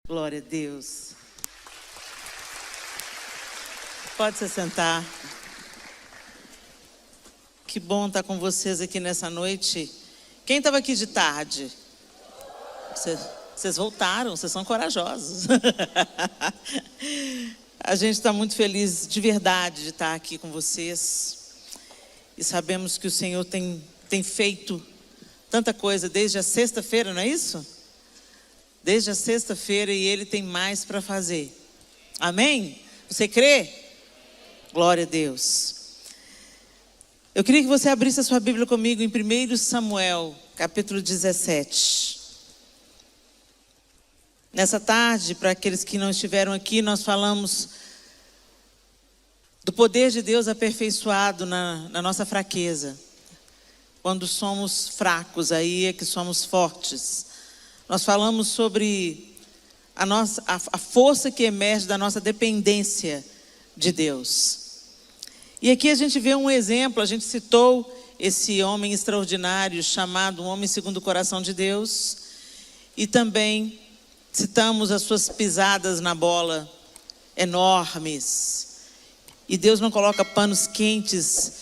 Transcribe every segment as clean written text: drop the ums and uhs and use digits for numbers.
Glória a Deus. Pode se sentar. Que bom estar com vocês aqui nessa noite. Quem estava aqui de tarde? Vocês voltaram, vocês são corajosos. A gente está muito feliz de verdade de estar aqui com vocês. E sabemos que o Senhor tem feito tanta coisa desde a sexta-feira, não é isso? Desde a sexta-feira, e Ele tem mais para fazer. Amém? Você crê? Glória a Deus. Eu queria que você abrisse a sua Bíblia comigo em 1 Samuel, capítulo 17. Nessa tarde, para aqueles que não estiveram aqui, nós falamos do poder de Deus aperfeiçoado na nossa fraqueza. Quando somos fracos, aí é que somos fortes. Nós falamos sobre a força que emerge da nossa dependência de Deus. E aqui a gente vê um exemplo, a gente citou esse homem extraordinário chamado um homem segundo o coração de Deus. E também citamos as suas pisadas na bola enormes. E Deus não coloca panos quentes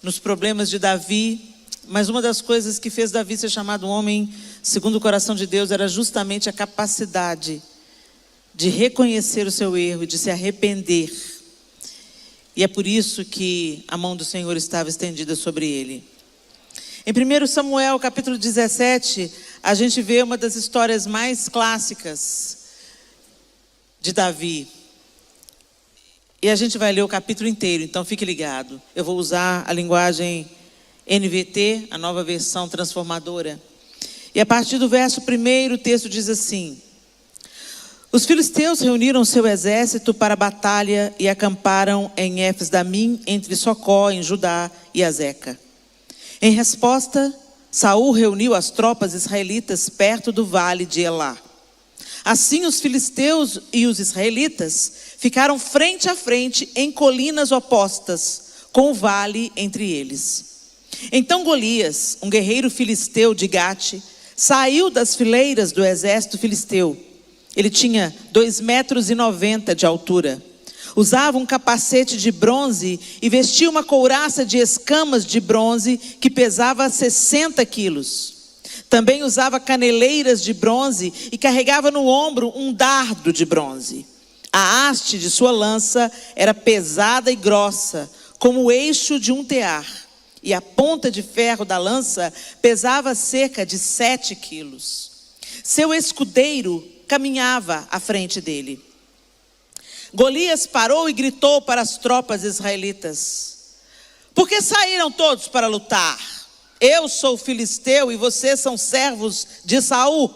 nos problemas de Davi. Mas uma das coisas que fez Davi ser chamado um homem segundo o coração de Deus era justamente a capacidade de reconhecer o seu erro e de se arrepender. E é por isso que a mão do Senhor estava estendida sobre ele. Em 1 Samuel, capítulo 17, a gente vê uma das histórias mais clássicas de Davi. E a gente vai ler o capítulo inteiro, então fique ligado. Eu vou usar a linguagem NVT, a nova versão transformadora. E a partir do verso 1, o texto diz assim: Os filisteus reuniram seu exército para a batalha e acamparam em Éfes-Damim, entre Socó, em Judá, e Azeca. Em resposta, Saul reuniu as tropas israelitas perto do vale de Elá. Assim, os filisteus e os israelitas ficaram frente a frente em colinas opostas, com o vale entre eles. Então Golias, um guerreiro filisteu de Gate, saiu das fileiras do exército filisteu. Ele tinha 2,90 metros de altura. Usava um capacete de bronze e vestia uma couraça de escamas de bronze que pesava 60 quilos. Também usava caneleiras de bronze e carregava no ombro um dardo de bronze. A haste de sua lança era pesada e grossa, como o eixo de um tear. E a ponta de ferro da lança pesava cerca de 7 quilos. Seu escudeiro caminhava à frente dele. Golias parou e gritou para as tropas israelitas: Por que saíram todos para lutar? Eu sou filisteu e vocês são servos de Saul.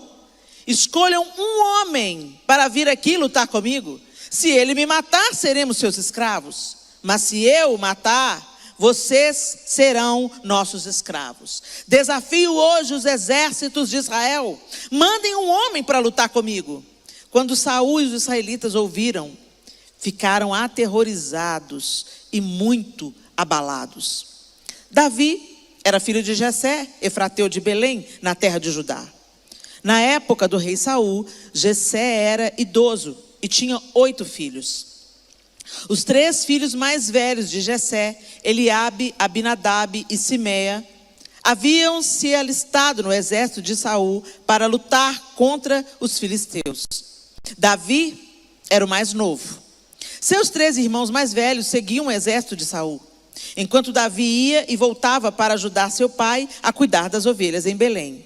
Escolham um homem para vir aqui lutar comigo. Se ele me matar, seremos seus escravos. Mas se eu o matar, vocês serão nossos escravos. Desafio hoje os exércitos de Israel. Mandem um homem para lutar comigo. Quando Saul e os israelitas ouviram, ficaram aterrorizados e muito abalados. Davi era filho de Jessé, efrateu de Belém, na terra de Judá. Na época do rei Saul, Jessé era idoso e tinha 8 filhos. Os 3 filhos mais velhos de Jessé, Eliabe, Abinadab e Simeia, haviam se alistado no exército de Saul para lutar contra os filisteus. Davi era o mais novo. Seus 3 irmãos mais velhos seguiam o exército de Saul, enquanto Davi ia e voltava para ajudar seu pai a cuidar das ovelhas em Belém.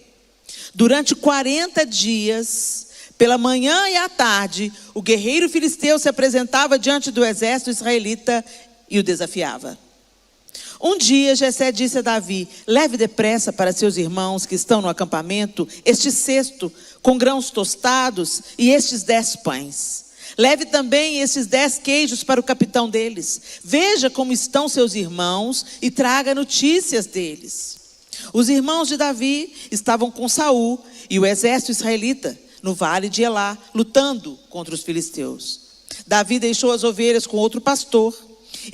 Durante 40 dias, pela manhã e à tarde, o guerreiro filisteu se apresentava diante do exército israelita e o desafiava. Um dia, Jessé disse a Davi: Leve depressa para seus irmãos que estão no acampamento este cesto com grãos tostados e estes 10 pães. Leve também esses 10 queijos para o capitão deles. Veja como estão seus irmãos e traga notícias deles. Os irmãos de Davi estavam com Saul e o exército israelita no vale de Elá, lutando contra os filisteus. Davi deixou as ovelhas com outro pastor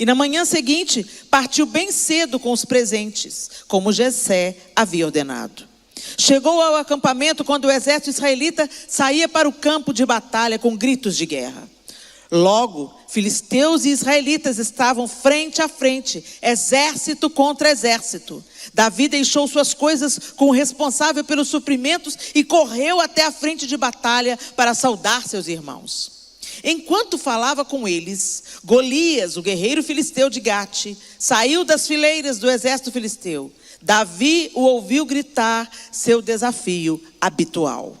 e na manhã seguinte partiu bem cedo com os presentes, como Jessé havia ordenado. Chegou ao acampamento quando o exército israelita saía para o campo de batalha com gritos de guerra. Logo, filisteus e israelitas estavam frente a frente, exército contra exército. Davi deixou suas coisas com o responsável pelos suprimentos e correu até a frente de batalha para saudar seus irmãos. Enquanto falava com eles, Golias, o guerreiro filisteu de Gate, saiu das fileiras do exército filisteu. Davi o ouviu gritar seu desafio habitual.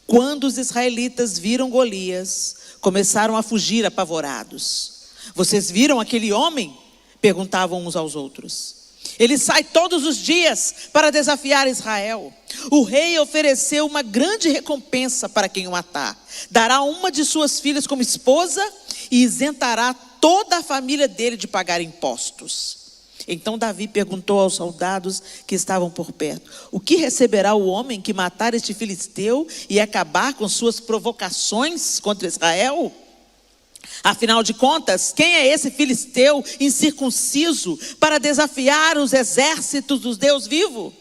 Quando os israelitas viram Golias, começaram a fugir apavorados. Vocês viram aquele homem? Perguntavam uns aos outros. Ele sai todos os dias para desafiar Israel. O rei ofereceu uma grande recompensa para quem o matar. Dará uma de suas filhas como esposa e isentará toda a família dele de pagar impostos. Então Davi perguntou aos soldados que estavam por perto: o que receberá o homem que matar este filisteu e acabar com suas provocações contra Israel? Afinal de contas, quem é esse filisteu incircunciso para desafiar os exércitos do Deus vivo?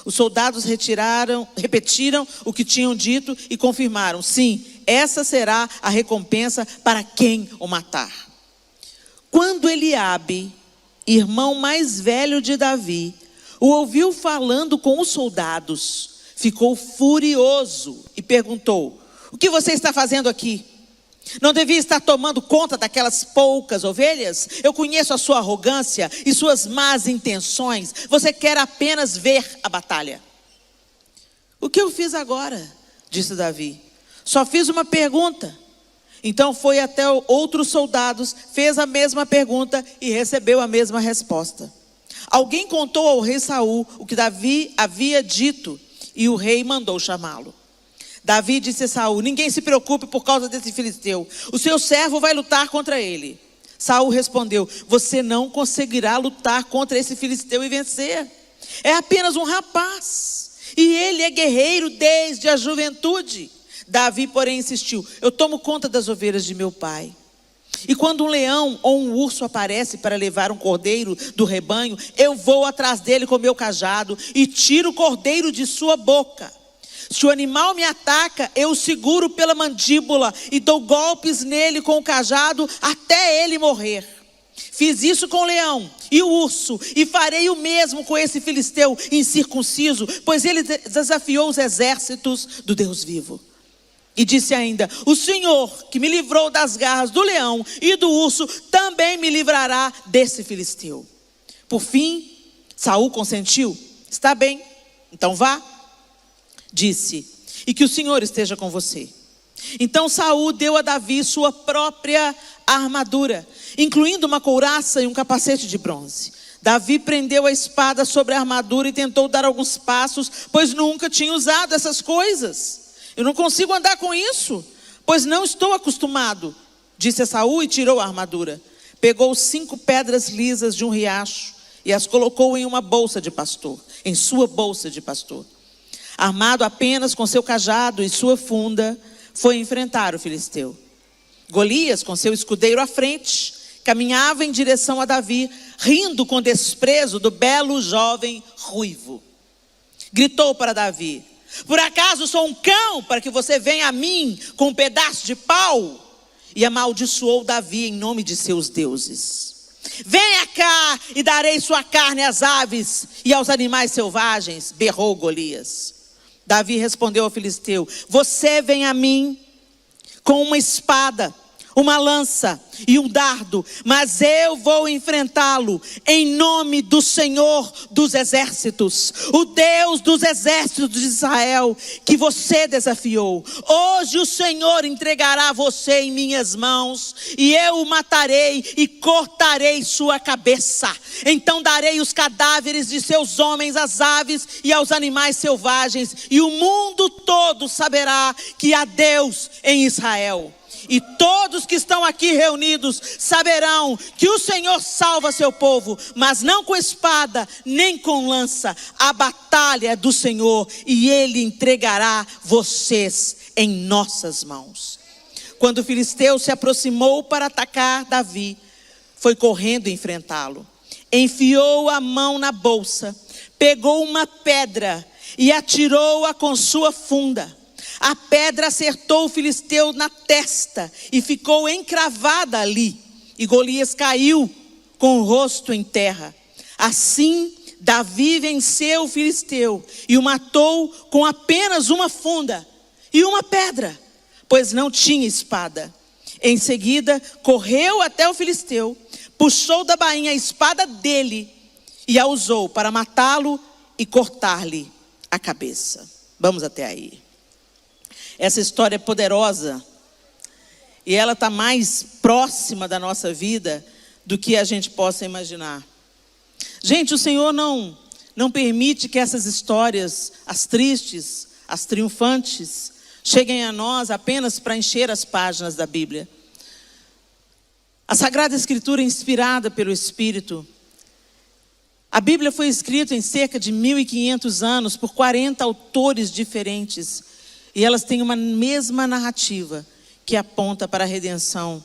Os soldados repetiram o que tinham dito e confirmaram: sim, essa será a recompensa para quem o matar. Quando Eliabe, irmão mais velho de Davi, o ouviu falando com os soldados, ficou furioso e perguntou: o que você está fazendo aqui? Não devia estar tomando conta daquelas poucas ovelhas? Eu conheço a sua arrogância e suas más intenções. Você quer apenas ver a batalha. O que eu fiz agora? Disse Davi. Só fiz uma pergunta. Então foi até outros soldados, fez a mesma pergunta e recebeu a mesma resposta. Alguém contou ao rei Saul o que Davi havia dito e o rei mandou chamá-lo. Davi disse a Saul: ninguém se preocupe por causa desse filisteu. O seu servo vai lutar contra ele. Saul respondeu: você não conseguirá lutar contra esse filisteu e vencer. É apenas um rapaz. E ele é guerreiro desde a juventude. Davi, porém, insistiu: eu tomo conta das ovelhas de meu pai. E quando um leão ou um urso aparece para levar um cordeiro do rebanho, eu vou atrás dele com meu cajado e tiro o cordeiro de sua boca. Se o animal me ataca, eu o seguro pela mandíbula e dou golpes nele com o cajado até ele morrer. Fiz isso com o leão e o urso e farei o mesmo com esse filisteu incircunciso, pois ele desafiou os exércitos do Deus vivo. E disse ainda: o Senhor que me livrou das garras do leão e do urso também me livrará desse filisteu. Por fim, Saul consentiu. Está bem, então vá. Disse: e que o Senhor esteja com você. Então Saul deu a Davi sua própria armadura, incluindo uma couraça e um capacete de bronze. Davi prendeu a espada sobre a armadura e tentou dar alguns passos, pois nunca tinha usado essas coisas. Eu não consigo andar com isso, pois não estou acostumado, disse a Saul, e tirou a armadura. Pegou 5 pedras lisas de um riacho e as colocou em uma bolsa de pastor, em sua bolsa de pastor. Armado apenas com seu cajado e sua funda, foi enfrentar o filisteu. Golias, com seu escudeiro à frente, caminhava em direção a Davi, rindo com desprezo do belo jovem ruivo. Gritou para Davi: por acaso sou um cão para que você venha a mim com um pedaço de pau? E amaldiçoou Davi em nome de seus deuses. Venha cá e darei sua carne às aves e aos animais selvagens, berrou Golias. Davi respondeu ao filisteu: você vem a mim com uma espada, uma lança e um dardo, mas eu vou enfrentá-lo em nome do Senhor dos exércitos, o Deus dos exércitos de Israel, que você desafiou. Hoje o Senhor entregará você em minhas mãos, e eu o matarei e cortarei sua cabeça. Então darei os cadáveres de seus homens às aves e aos animais selvagens, e o mundo todo saberá que há Deus em Israel. E todos que estão aqui reunidos saberão que o Senhor salva seu povo, mas não com espada, nem com lança. A batalha é do Senhor e Ele entregará vocês em nossas mãos. Quando o filisteu se aproximou para atacar Davi, foi correndo enfrentá-lo. Enfiou a mão na bolsa, pegou uma pedra e atirou-a com sua funda. A pedra acertou o filisteu na testa e ficou encravada ali. E Golias caiu com o rosto em terra. Assim, Davi venceu o filisteu e o matou com apenas uma funda e uma pedra, pois não tinha espada. Em seguida, correu até o filisteu, puxou da bainha a espada dele e a usou para matá-lo e cortar-lhe a cabeça. Vamos até aí. Essa história é poderosa e ela está mais próxima da nossa vida do que a gente possa imaginar. Gente, o Senhor não permite que essas histórias, as tristes, as triunfantes, cheguem a nós apenas para encher as páginas da Bíblia. A Sagrada Escritura é inspirada pelo Espírito. A Bíblia foi escrita em cerca de 1500 anos por 40 autores diferentes. E elas têm uma mesma narrativa que aponta para a redenção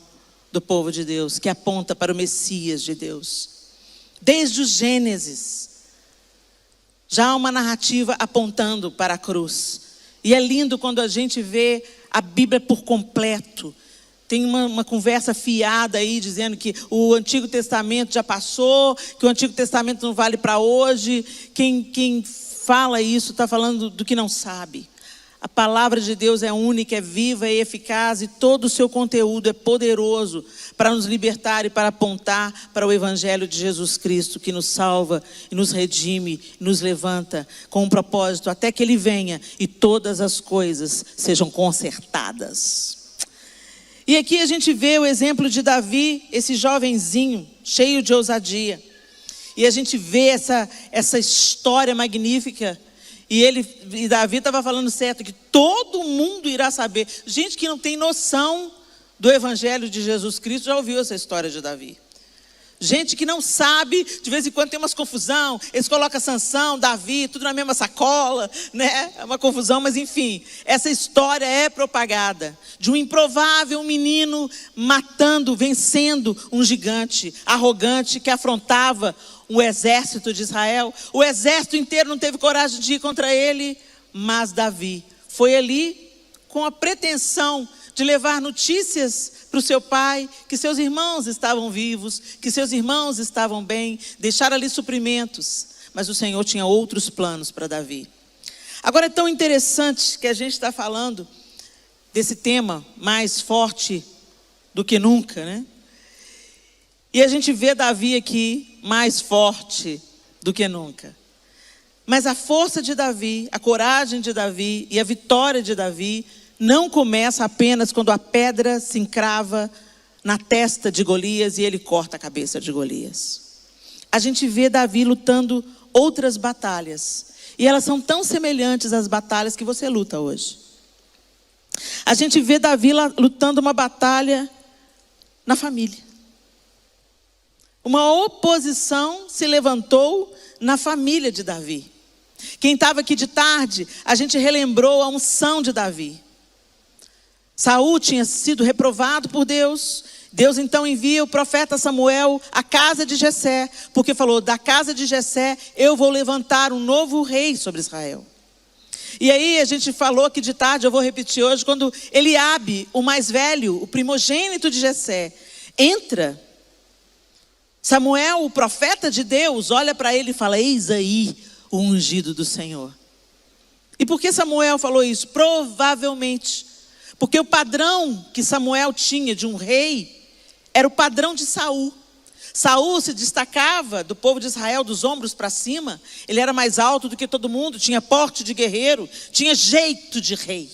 do povo de Deus, que aponta para o Messias de Deus. Desde o Gênesis, já há uma narrativa apontando para a cruz. E é lindo quando a gente vê a Bíblia por completo. Tem uma conversa fiada aí, dizendo que o Antigo Testamento já passou, que o Antigo Testamento não vale para hoje. Quem fala isso está falando do que não sabe. A palavra de Deus é única, é viva, é eficaz e todo o seu conteúdo é poderoso para nos libertar e para apontar para o Evangelho de Jesus Cristo, que nos salva e nos redime, nos levanta com um propósito até que Ele venha e todas as coisas sejam consertadas. E aqui a gente vê o exemplo de Davi, esse jovenzinho cheio de ousadia. E a gente vê essa história magnífica. E Davi estava falando certo, que todo mundo irá saber. Gente que não tem noção do Evangelho de Jesus Cristo já ouviu essa história de Davi. Gente que não sabe, de vez em quando tem umas confusão, eles colocam Sansão, Davi, tudo na mesma sacola, né? É uma confusão, mas enfim, essa história é propagada de um improvável menino matando, vencendo um gigante arrogante que afrontava o exército de Israel. O exército inteiro não teve coragem de ir contra ele, mas Davi foi ali com a pretensão de levar notícias para o seu pai, que seus irmãos estavam vivos, que seus irmãos estavam bem, deixar ali suprimentos. Mas o Senhor tinha outros planos para Davi. Agora é tão interessante que a gente está falando desse tema mais forte do que nunca, né? E a gente vê Davi aqui mais forte do que nunca. Mas a força de Davi, a coragem de Davi e a vitória de Davi não começa apenas quando a pedra se encrava na testa de Golias e ele corta a cabeça de Golias. A gente vê Davi lutando outras batalhas. E elas são tão semelhantes às batalhas que você luta hoje. A gente vê Davi lutando uma batalha na família. Uma oposição se levantou na família de Davi. Quem estava aqui de tarde, a gente relembrou a unção de Davi. Saul tinha sido reprovado por Deus. Deus então envia o profeta Samuel à casa de Jessé, porque falou: da casa de Jessé eu vou levantar um novo rei sobre Israel. E aí a gente falou aqui de tarde, eu vou repetir hoje, quando Eliabe, o mais velho, o primogênito de Jessé, entra, Samuel, o profeta de Deus, olha para ele e fala: eis aí o ungido do Senhor. E por que Samuel falou isso? Provavelmente porque o padrão que Samuel tinha de um rei era o padrão de Saul. Saul se destacava do povo de Israel dos ombros para cima. Ele era mais alto do que todo mundo, tinha porte de guerreiro, tinha jeito de rei.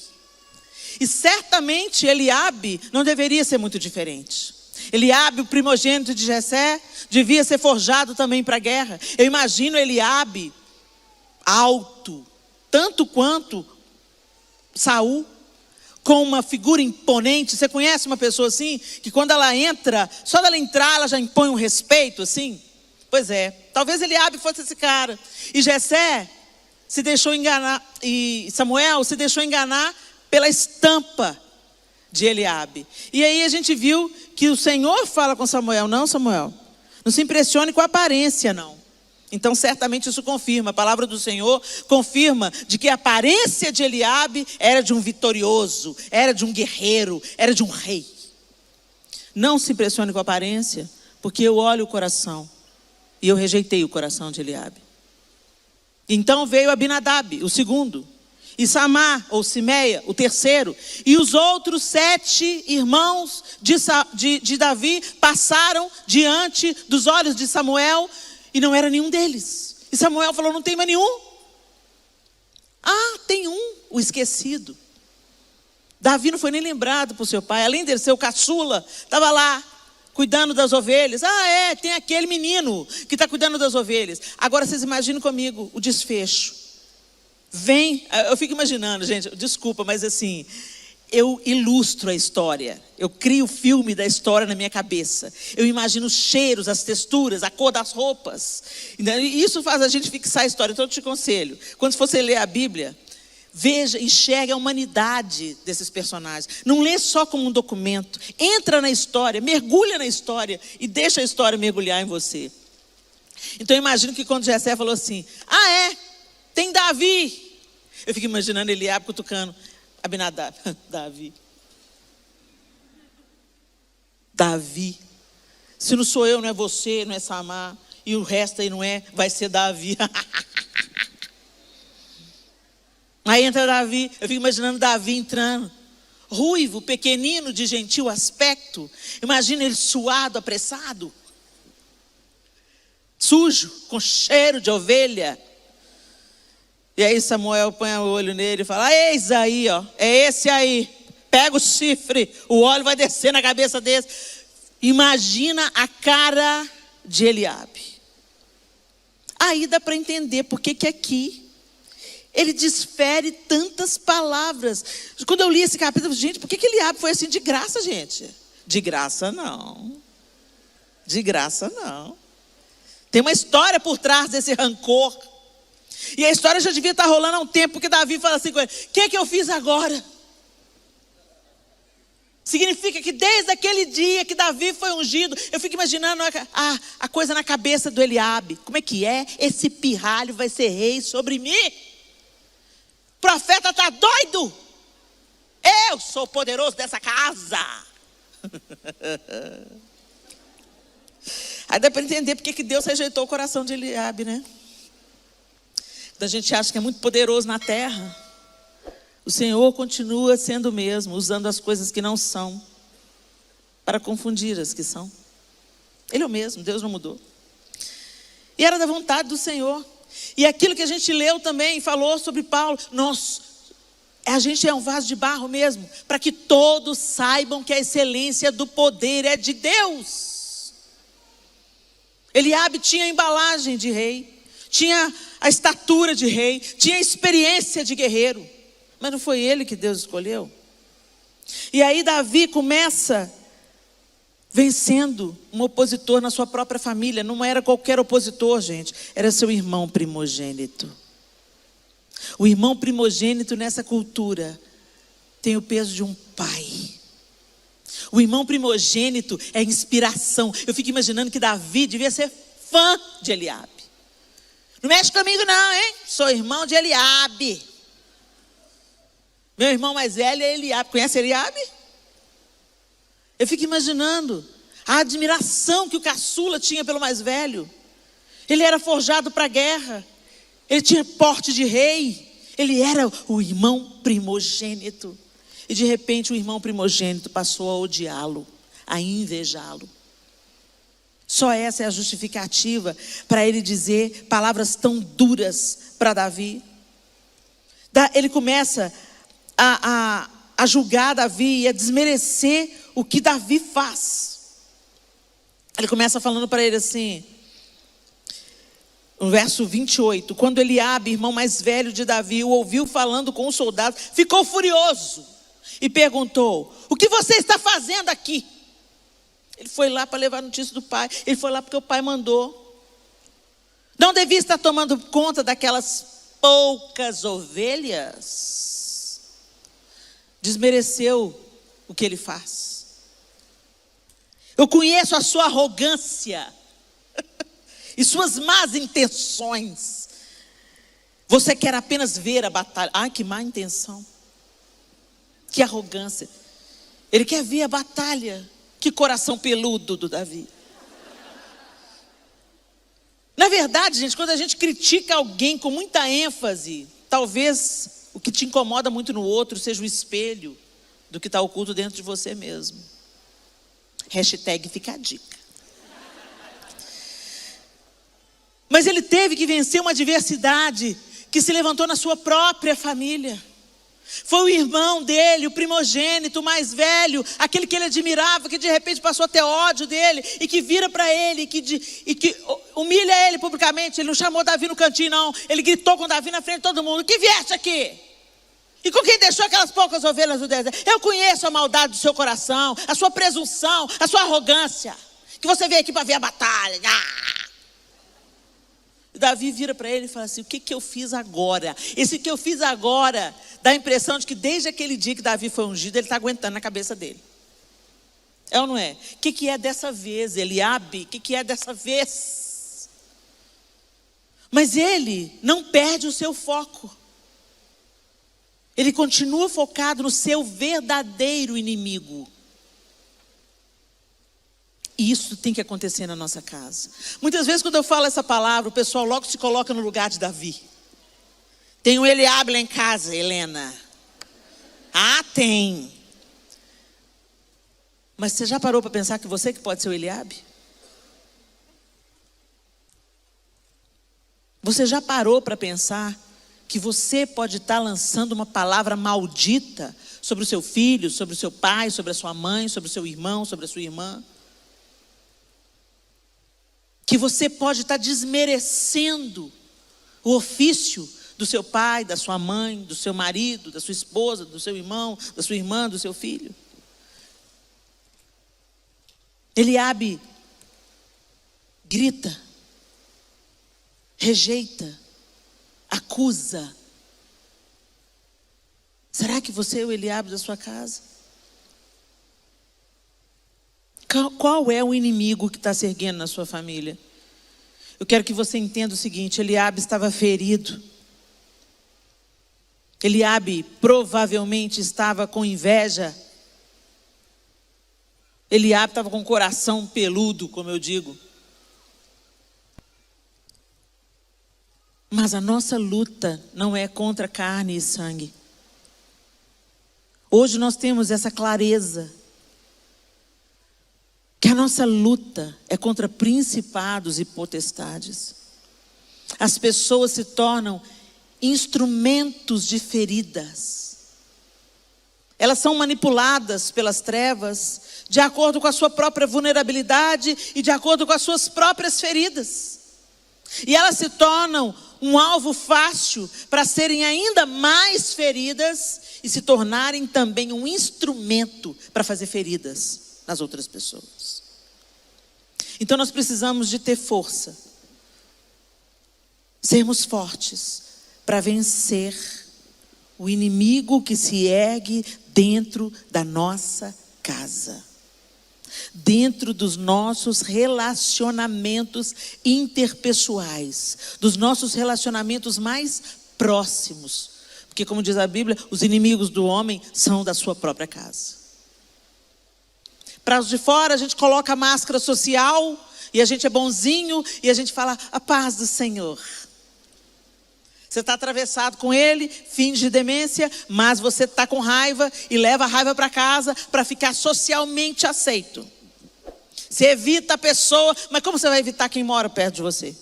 E certamente Eliabe não deveria ser muito diferente. Eliabe, o primogênito de Jessé, devia ser forjado também para a guerra. Eu imagino Eliabe alto, tanto quanto Saul, com uma figura imponente. Você conhece uma pessoa assim, que quando ela entra, só dela entrar, ela já impõe um respeito assim? Pois é, talvez Eliabe fosse esse cara. E Jessé se deixou enganar, e Samuel se deixou enganar pela estampa de Eliabe. E aí a gente viu que o Senhor fala com Samuel: não, Samuel, não se impressione com a aparência, não. Então certamente isso confirma, a palavra do Senhor confirma de que a aparência de Eliabe era de um vitorioso, era de um guerreiro, era de um rei. Não se impressione com a aparência, porque eu olho o coração, e eu rejeitei o coração de Eliabe. Então veio Abinadab, o segundo, e Samar, ou Simeia, o terceiro, e os outros 7 irmãos de Davi passaram diante dos olhos de Samuel, e não era nenhum deles. E Samuel falou: não tem mais nenhum? Ah, tem um, o esquecido. Davi não foi nem lembrado por seu pai, além dele ser o caçula, estava lá, cuidando das ovelhas. Tem aquele menino que está cuidando das ovelhas. Agora vocês imaginam comigo o desfecho. Eu fico imaginando, gente, desculpa, mas assim, eu ilustro a história. Eu crio o filme da história na minha cabeça. Eu imagino os cheiros, as texturas, a cor das roupas. E isso faz a gente fixar a história. Então eu te aconselho, quando você ler a Bíblia, veja, enxergue a humanidade desses personagens. Não lê só como um documento. Entra na história, mergulha na história e deixa a história mergulhar em você. Então eu imagino que quando Jessé falou assim: tem Davi. Eu fico imaginando Eliabe cutucando Abinadab. Davi. Se não sou eu, não é você, não é Samar. E o resto aí não é, vai ser Davi. Aí entra Davi, eu fico imaginando Davi entrando, ruivo, pequenino, de gentil aspecto. Imagina ele suado, apressado, sujo, com cheiro de ovelha. E aí Samuel põe o olho nele e fala: eis aí, é esse aí. Pega o chifre, o óleo vai descer na cabeça desse. Imagina a cara de Eliabe. Aí dá para entender por que aqui ele desfere tantas palavras. Quando eu li esse capítulo, gente, por que Eliabe foi assim de graça, gente? De graça não. De graça não. Tem uma história por trás desse rancor. E a história já devia estar rolando há um tempo, porque Davi fala assim com ele: o que eu fiz agora? Significa que desde aquele dia que Davi foi ungido, eu fico imaginando a coisa na cabeça do Eliabe. Como é que é? Esse pirralho vai ser rei sobre mim? O profeta está doido? Eu sou o poderoso dessa casa. Aí dá para entender porque que Deus rejeitou o coração de Eliabe, né? A gente acha que é muito poderoso na terra. O Senhor continua sendo o mesmo, usando as coisas que não são para confundir as que são. Ele é o mesmo, Deus não mudou. E era da vontade do Senhor. E aquilo que a gente leu também, falou sobre Paulo, a gente é um vaso de barro mesmo, para que todos saibam que a excelência do poder é de Deus. Eliabe tinha a embalagem de rei, tinha a estatura de rei, tinha a experiência de guerreiro, mas não foi ele que Deus escolheu. E aí Davi começa vencendo um opositor na sua própria família. Não era qualquer opositor, gente, era seu irmão primogênito. O irmão primogênito nessa cultura tem o peso de um pai. O irmão primogênito é inspiração. Eu fico imaginando que Davi devia ser fã de Eliabe. Não mexe comigo não, hein? Sou irmão de Eliabe. Meu irmão mais velho é Eliabe. Conhece Eliabe? Eu fico imaginando a admiração que o caçula tinha pelo mais velho. Ele era forjado para a guerra. Ele tinha porte de rei. Ele era o irmão primogênito. E de repente o irmão primogênito passou a odiá-lo, a invejá-lo. Só essa é a justificativa para ele dizer palavras tão duras para Davi. Ele começa a julgar Davi e a desmerecer o que Davi faz. Ele começa falando para ele assim, no verso 28, quando Eliabe, irmão mais velho de Davi, o ouviu falando com os soldados, ficou furioso e perguntou: o que você está fazendo aqui? Ele foi lá para levar notícia do pai. Ele foi lá porque o pai mandou. Não devia estar tomando conta daquelas poucas ovelhas? Desmereceu o que ele faz. Eu conheço a sua arrogância. e suas más intenções. Você quer apenas ver a batalha. Ai, que má intenção. Que arrogância. Ele quer ver a batalha. Que coração peludo do Davi. Na verdade, gente, quando a gente critica alguém com muita ênfase, talvez o que te incomoda muito no outro seja o espelho do que está oculto dentro de você mesmo. Hashtag fica a dica. Mas ele teve que vencer uma adversidade que se levantou na sua própria família. Foi o irmão dele, o primogênito, o mais velho, aquele que ele admirava, que de repente passou a ter ódio dele, e que vira para ele, e que humilha ele publicamente. Ele não chamou Davi no cantinho, não. Ele gritou com Davi na frente de todo mundo: que vieste aqui? E com quem deixou aquelas poucas ovelhas do deserto? Eu conheço a maldade do seu coração, a sua presunção, a sua arrogância, que você veio aqui para ver a batalha. Davi vira para ele e fala assim: o que eu fiz agora? Esse que eu fiz agora dá a impressão de que desde aquele dia que Davi foi ungido, ele está aguentando na cabeça dele. É ou não é? O que é dessa vez, Eliabe? O que é dessa vez? Mas ele não perde o seu foco. Ele continua focado no seu verdadeiro inimigo. E isso tem que acontecer na nossa casa. Muitas vezes quando eu falo essa palavra, o pessoal logo se coloca no lugar de Davi. Tem um Eliabe lá em casa, Helena. Ah, tem. Mas você já parou para pensar que você que pode ser o Eliabe? Você já parou para pensar que você pode estar lançando uma palavra maldita sobre o seu filho, sobre o seu pai, sobre a sua mãe, sobre o seu irmão, sobre a sua irmã? Que você pode estar desmerecendo o ofício do seu pai, da sua mãe, do seu marido, da sua esposa, do seu irmão, da sua irmã, do seu filho. Eliabe grita, rejeita, acusa. Será que você é o Eliabe da sua casa? Qual é o inimigo que está se erguendo na sua família? Eu quero que você entenda o seguinte: Eliabe estava ferido. Eliabe provavelmente estava com inveja. Eliabe estava com o coração peludo, como eu digo. Mas a nossa luta não é contra carne e sangue. Hoje nós temos essa clareza. Que a nossa luta é contra principados e potestades. As pessoas se tornam instrumentos de feridas. Elas são manipuladas pelas trevas de acordo com a sua própria vulnerabilidade e de acordo com as suas próprias feridas. E elas se tornam um alvo fácil para serem ainda mais feridas e se tornarem também um instrumento para fazer feridas nas outras pessoas. Então nós precisamos de ter força, sermos fortes para vencer o inimigo que se ergue dentro da nossa casa, dentro dos nossos relacionamentos interpessoais, dos nossos relacionamentos mais próximos, porque como diz a Bíblia, os inimigos do homem são da sua própria casa. Para os de fora a gente coloca a máscara social e a gente é bonzinho e a gente fala a paz do Senhor. Você está atravessado com ele, finge demência, mas você está com raiva e leva a raiva para casa para ficar socialmente aceito. Você evita a pessoa, mas como você vai evitar quem mora perto de você?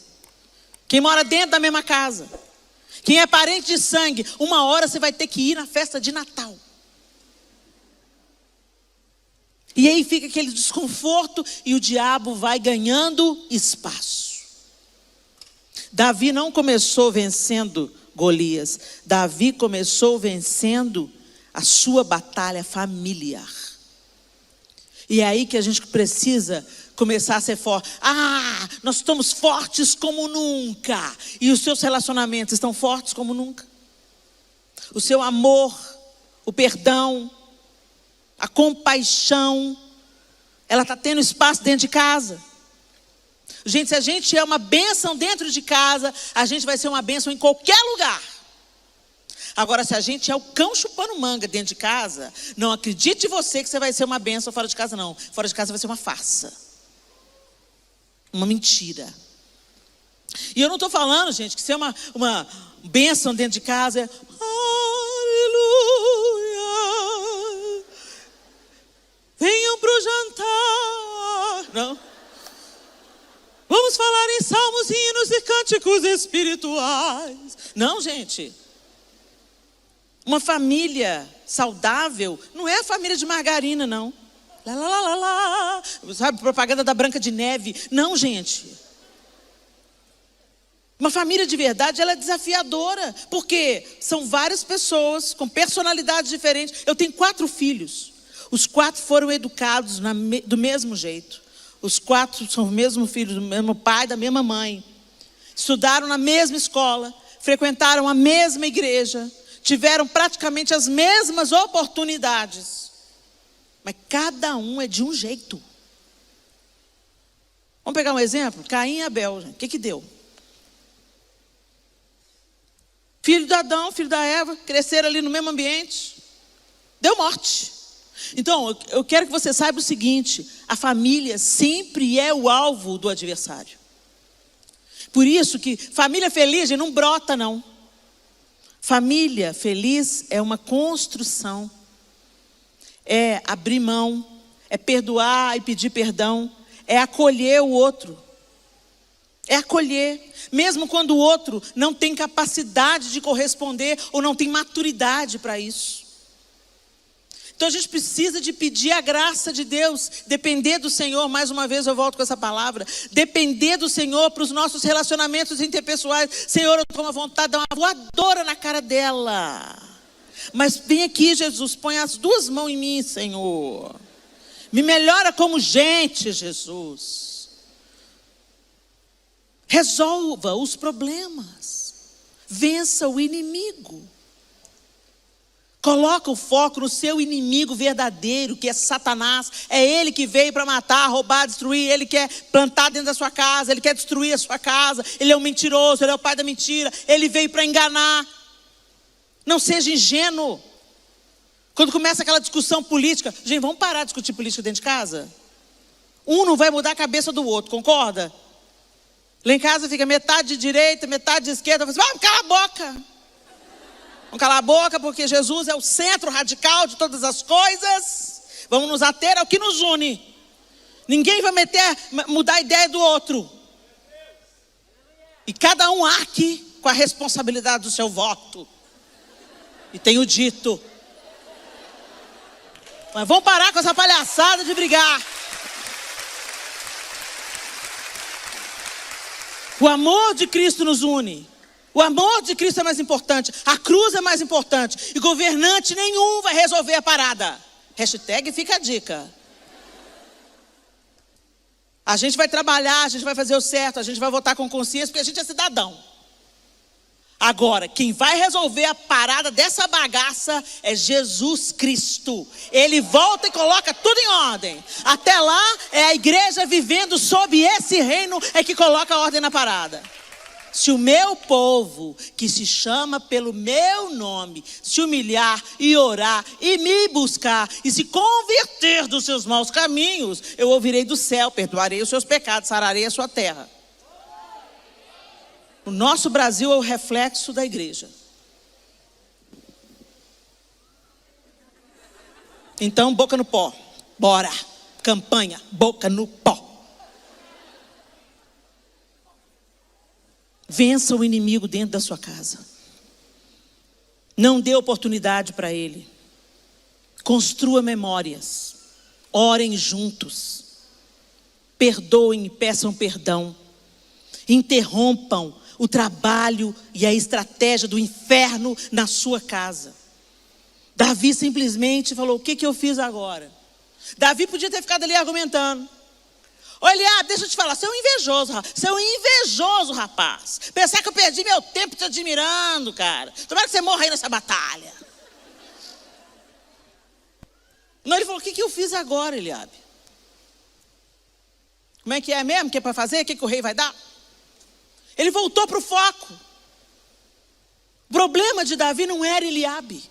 Quem mora dentro da mesma casa? Quem é parente de sangue? Uma hora você vai ter que ir na festa de Natal. E aí fica aquele desconforto e o diabo vai ganhando espaço. Davi não começou vencendo Golias. Davi começou vencendo a sua batalha familiar. E é aí que a gente precisa começar a ser forte. Ah, nós estamos fortes como nunca. E os seus relacionamentos estão fortes como nunca. O seu amor, o perdão, a compaixão, ela está tendo espaço dentro de casa. Gente, se a gente é uma bênção dentro de casa, a gente vai ser uma bênção em qualquer lugar. Agora, se a gente é o cão chupando manga dentro de casa, não acredite você que você vai ser uma bênção fora de casa, não. Fora de casa vai ser uma farsa. Uma mentira. E eu não estou falando, gente, que ser uma bênção dentro de casa é aleluia, venham para o jantar. Não. Vamos falar em salmos, hinos e cânticos espirituais. Não, gente. Uma família saudável não é a família de margarina, não. Lá, lá, lá, lá, lá. Sabe, propaganda da Branca de Neve. Não, gente. Uma família de verdade, ela é desafiadora. Porque são várias pessoas com personalidades diferentes. Eu tenho 4 filhos. Os 4 foram educados do mesmo jeito. Os 4 são o mesmo filho, do mesmo pai, da mesma mãe. Estudaram na mesma escola, frequentaram a mesma igreja, tiveram praticamente as mesmas oportunidades. Mas cada um é de um jeito. Vamos pegar um exemplo? Caim e Abel. O que deu? Filho de Adão, filho da Eva, cresceram ali no mesmo ambiente. Deu morte. Então, eu quero que você saiba o seguinte: a família sempre é o alvo do adversário. Por isso que família feliz não brota, não. Família feliz é uma construção. É abrir mão, é perdoar e pedir perdão, é acolher o outro. É acolher, mesmo quando o outro não tem capacidade de corresponder ou não tem maturidade para isso. Então a gente precisa de pedir a graça de Deus, depender do Senhor. Mais uma vez eu volto com essa palavra. Depender do Senhor para os nossos relacionamentos interpessoais. Senhor, eu estou com uma vontade de dar uma voadora na cara dela. Mas vem aqui, Jesus, põe as 2 mãos em mim, Senhor. Me melhora como gente, Jesus. Resolva os problemas. Vença o inimigo. Coloca o foco no seu inimigo verdadeiro, que é Satanás. É ele que veio para matar, roubar, destruir. Ele quer plantar dentro da sua casa, ele quer destruir a sua casa. Ele é um mentiroso, ele é o pai da mentira. Ele veio para enganar. Não seja ingênuo. Quando começa aquela discussão política, gente, vamos parar de discutir política dentro de casa? Um não vai mudar a cabeça do outro, concorda? Lá em casa fica metade de direita, metade de esquerda. Vamos calar a boca. Vamos calar a boca, porque Jesus é o centro radical de todas as coisas. Vamos nos ater ao que nos une. Ninguém vai mudar a ideia do outro. E cada um arque com a responsabilidade do seu voto. E tenho dito. Mas vamos parar com essa palhaçada de brigar. O amor de Cristo nos une. O amor de Cristo é mais importante. A cruz é mais importante. E governante nenhum vai resolver a parada. Hashtag fica a dica. A gente vai trabalhar, a gente vai fazer o certo, a gente vai votar com consciência, porque a gente é cidadão. Agora, quem vai resolver a parada dessa bagaça é Jesus Cristo. Ele volta e coloca tudo em ordem. Até lá, é a igreja vivendo sob esse reino é que coloca a ordem na parada. Se o meu povo, que se chama pelo meu nome, se humilhar e orar e me buscar e se converter dos seus maus caminhos, eu ouvirei do céu, perdoarei os seus pecados, sararei a sua terra. O nosso Brasil é o reflexo da igreja. Então, boca no pó. Bora. Campanha, boca no pó. Vença o inimigo dentro da sua casa. Não dê oportunidade para ele. Construa memórias. Orem juntos. Perdoem e peçam perdão. Interrompam o trabalho e a estratégia do inferno na sua casa. Davi simplesmente falou: o que eu fiz agora? Davi podia ter ficado ali argumentando. Olha, deixa eu te falar, você é um invejoso, rapaz. Pensar que eu perdi meu tempo te admirando, cara. Tomara que você morra aí nessa batalha. Não, ele falou: o que eu fiz agora, Eliabe? Como é que é mesmo? Que é para fazer? O que o rei vai dar? Ele voltou para o foco. O problema de Davi não era Eliabe.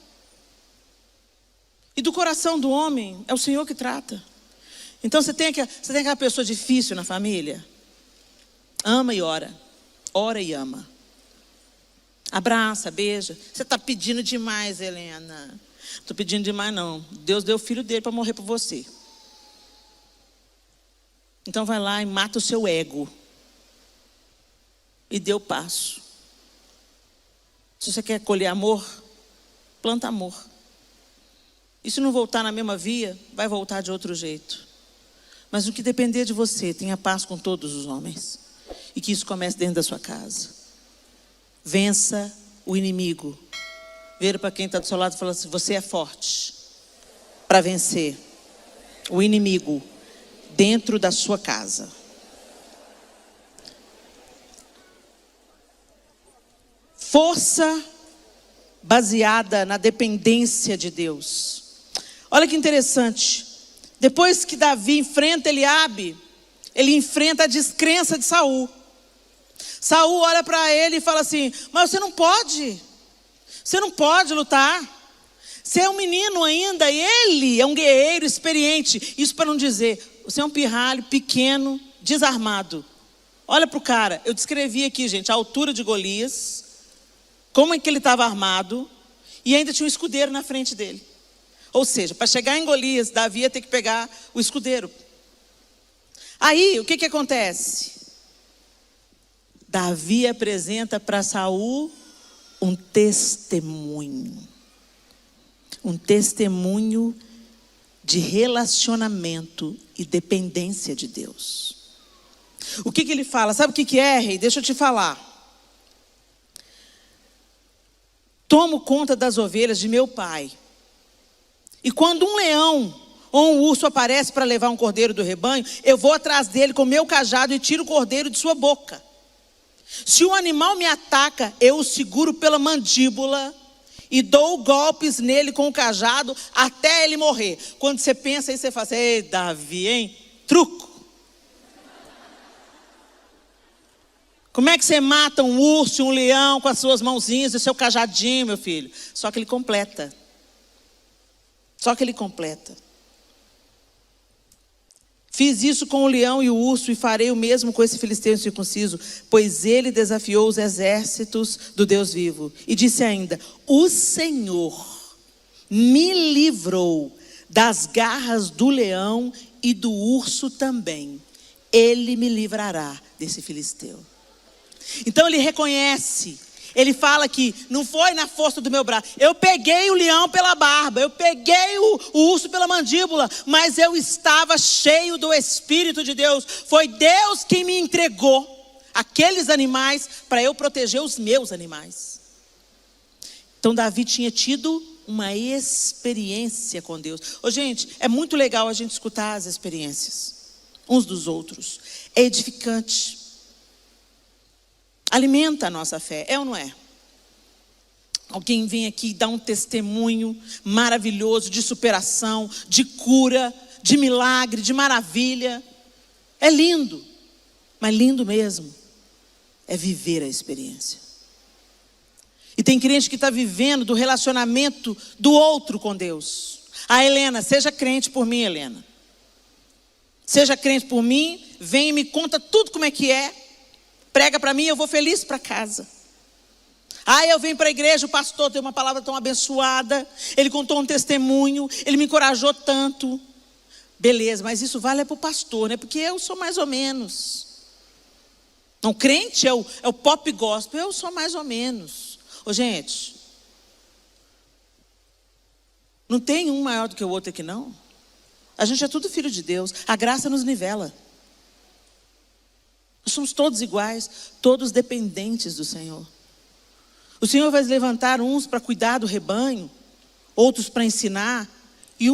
E do coração do homem é o Senhor que trata. Então você tem aquela pessoa difícil na família. Ama e ora. Ora e ama. Abraça, beija. Você está pedindo demais, Helena. Não estou pedindo demais, não. Deus deu o filho dele para morrer por você. Então vai lá e mata o seu ego. E dê o passo. Se você quer colher amor, planta amor. E se não voltar na mesma via, vai voltar de outro jeito. Mas no que depender de você, tenha paz com todos os homens. E que isso comece dentro da sua casa. Vença o inimigo. Vira para quem está do seu lado e fala assim: você é forte para vencer o inimigo dentro da sua casa. Força baseada na dependência de Deus. Olha que interessante. Depois que Davi enfrenta Eliabe, ele enfrenta a descrença de Saul. Saul olha para ele e fala assim: mas você não pode lutar. Você é um menino ainda, e ele é um guerreiro experiente. Isso para não dizer, você é um pirralho pequeno, desarmado. Olha para o cara, eu descrevi aqui, gente, a altura de Golias, como é que ele estava armado, e ainda tinha um escudeiro na frente dele. Ou seja, para chegar em Golias, Davi ia ter que pegar o escudeiro. Aí, o que acontece? Davi apresenta para Saul um testemunho. Um testemunho de relacionamento e dependência de Deus. O que ele fala? Sabe o que é, rei? Deixa eu te falar. Tomo conta das ovelhas de meu pai. E quando um leão ou um urso aparece para levar um cordeiro do rebanho, eu vou atrás dele com meu cajado e tiro o cordeiro de sua boca. Se o animal me ataca, eu o seguro pela mandíbula e dou golpes nele com o cajado até ele morrer. Quando você pensa aí, você fala assim: ei, Davi, hein? Truco. Como é que você mata um urso e um leão com as suas mãozinhas e o seu cajadinho, meu filho? Só que ele completa. Fiz isso com o leão e o urso e farei o mesmo com esse filisteu incircunciso, pois ele desafiou os exércitos do Deus vivo. E disse ainda: o Senhor me livrou das garras do leão e do urso também. Ele me livrará desse filisteu. Então ele reconhece. Ele fala que não foi na força do meu braço. Eu peguei o leão pela barba, eu peguei o urso pela mandíbula, mas eu estava cheio do Espírito de Deus. Foi Deus quem me entregou aqueles animais para eu proteger os meus animais. Então Davi tinha tido uma experiência com Deus. Gente, é muito legal a gente escutar as experiências uns dos outros. É edificante. Alimenta a nossa fé, é ou não é? Alguém vem aqui e dá um testemunho maravilhoso de superação, de cura, de milagre, de maravilha. É lindo, mas lindo mesmo é viver a experiência. E tem crente que está vivendo do relacionamento do outro com Deus. Helena, seja crente por mim, Helena. Seja crente por mim, vem e me conta tudo como é que é. Prega para mim, eu vou feliz para casa. Eu venho para a igreja, o pastor tem uma palavra tão abençoada, ele contou um testemunho, ele me encorajou tanto. Beleza, mas isso vale para o pastor, né? Porque eu sou mais ou menos. Não, crente é o pop gospel, eu sou mais ou menos. Gente, não tem um maior do que o outro aqui não. A gente é tudo filho de Deus, a graça nos nivela. Nós somos todos iguais, todos dependentes do Senhor. O Senhor vai levantar uns para cuidar do rebanho, outros para ensinar, e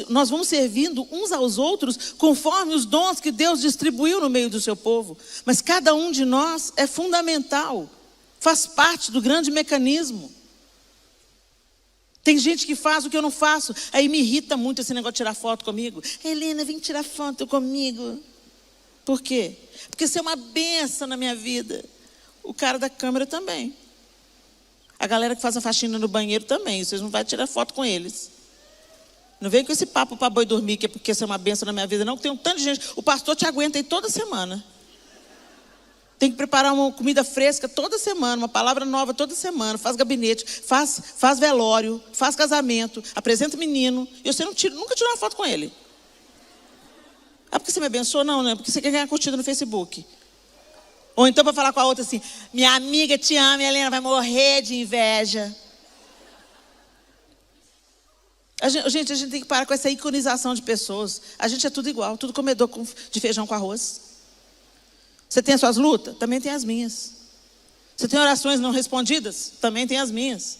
nós vamos servindo uns aos outros conforme os dons que Deus distribuiu no meio do seu povo. Mas cada um de nós é fundamental, faz parte do grande mecanismo. Tem gente que faz o que eu não faço, aí me irrita muito esse negócio de tirar foto comigo. Helena, vem tirar foto comigo. Por quê? Porque isso é uma bênção na minha vida. O cara da câmera também. A galera que faz a faxina no banheiro também. Vocês não vão tirar foto com eles. Não vem com esse papo para boi dormir, que é porque isso é uma bênção na minha vida, não. Tem um tanto de gente. O pastor te aguenta aí toda semana. Tem que preparar uma comida fresca toda semana, uma palavra nova toda semana. Faz gabinete, faz velório, faz casamento, apresenta o menino. E você nunca tirou uma foto com ele. É porque você me abençoou? Não, não é porque você quer ganhar curtida no Facebook. Ou então para falar com a outra assim: minha amiga te ama, Helena vai morrer de inveja. A gente tem que parar com essa iconização de pessoas. A gente é tudo igual, tudo comedor de feijão com arroz. Você tem as suas lutas? Também tem as minhas. Você tem orações não respondidas? Também tem as minhas.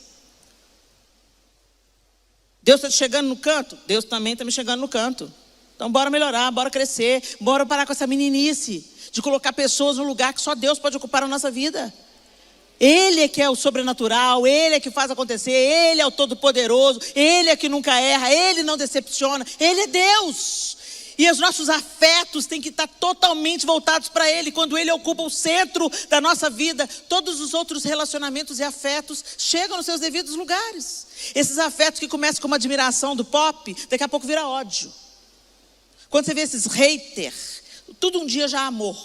Deus está te chegando no canto? Deus também está me chegando no canto. Então bora melhorar, bora crescer, bora parar com essa meninice de colocar pessoas no lugar que só Deus pode ocupar na nossa vida. Ele é que é o sobrenatural, Ele é que faz acontecer, Ele é o todo-poderoso, Ele é que nunca erra, Ele não decepciona, Ele é Deus. E os nossos afetos têm que estar totalmente voltados para Ele. Quando Ele ocupa o centro da nossa vida, todos os outros relacionamentos e afetos chegam nos seus devidos lugares. Esses afetos que começam com uma admiração do pop, daqui a pouco vira ódio. Quando você vê esses haters, tudo um dia já é amor.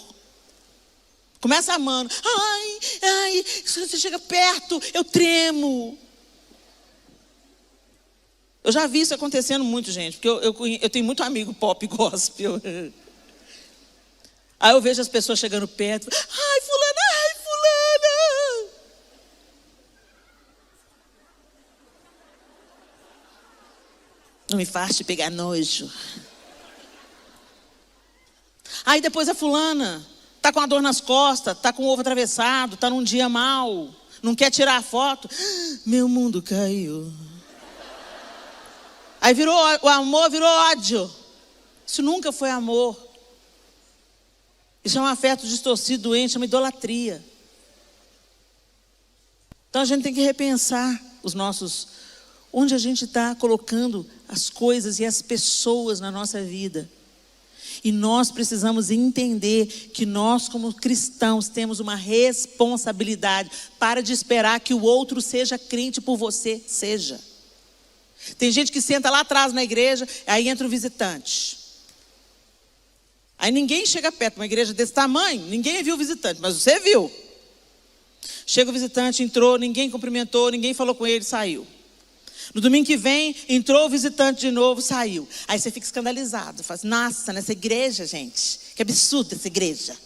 Começa amando. Ai, se você chega perto, eu tremo. Eu já vi isso acontecendo muito, gente. Porque eu tenho muito amigo pop gospel. Aí eu vejo as pessoas chegando perto. Ai, fulana. Não me faz te pegar nojo. Aí depois a fulana está com a dor nas costas, está com o ovo atravessado, está num dia mal, não quer tirar a foto. Meu mundo caiu. Aí o amor virou ódio. Isso nunca foi amor. Isso é um afeto distorcido, doente, é uma idolatria. Então a gente tem que repensar onde a gente está colocando as coisas e as pessoas na nossa vida. E nós precisamos entender que nós, como cristãos, temos uma responsabilidade. Para de esperar que o outro seja crente por você, seja. Tem gente que senta lá atrás na igreja, aí entra o visitante. Aí ninguém chega perto, uma igreja desse tamanho, ninguém viu o visitante, mas você viu. Chega o visitante, entrou, ninguém cumprimentou, ninguém falou com ele, saiu. No domingo que vem, entrou o visitante de novo, saiu. Aí você fica escandalizado, fala assim: nossa, nessa igreja, gente, que absurdo essa igreja.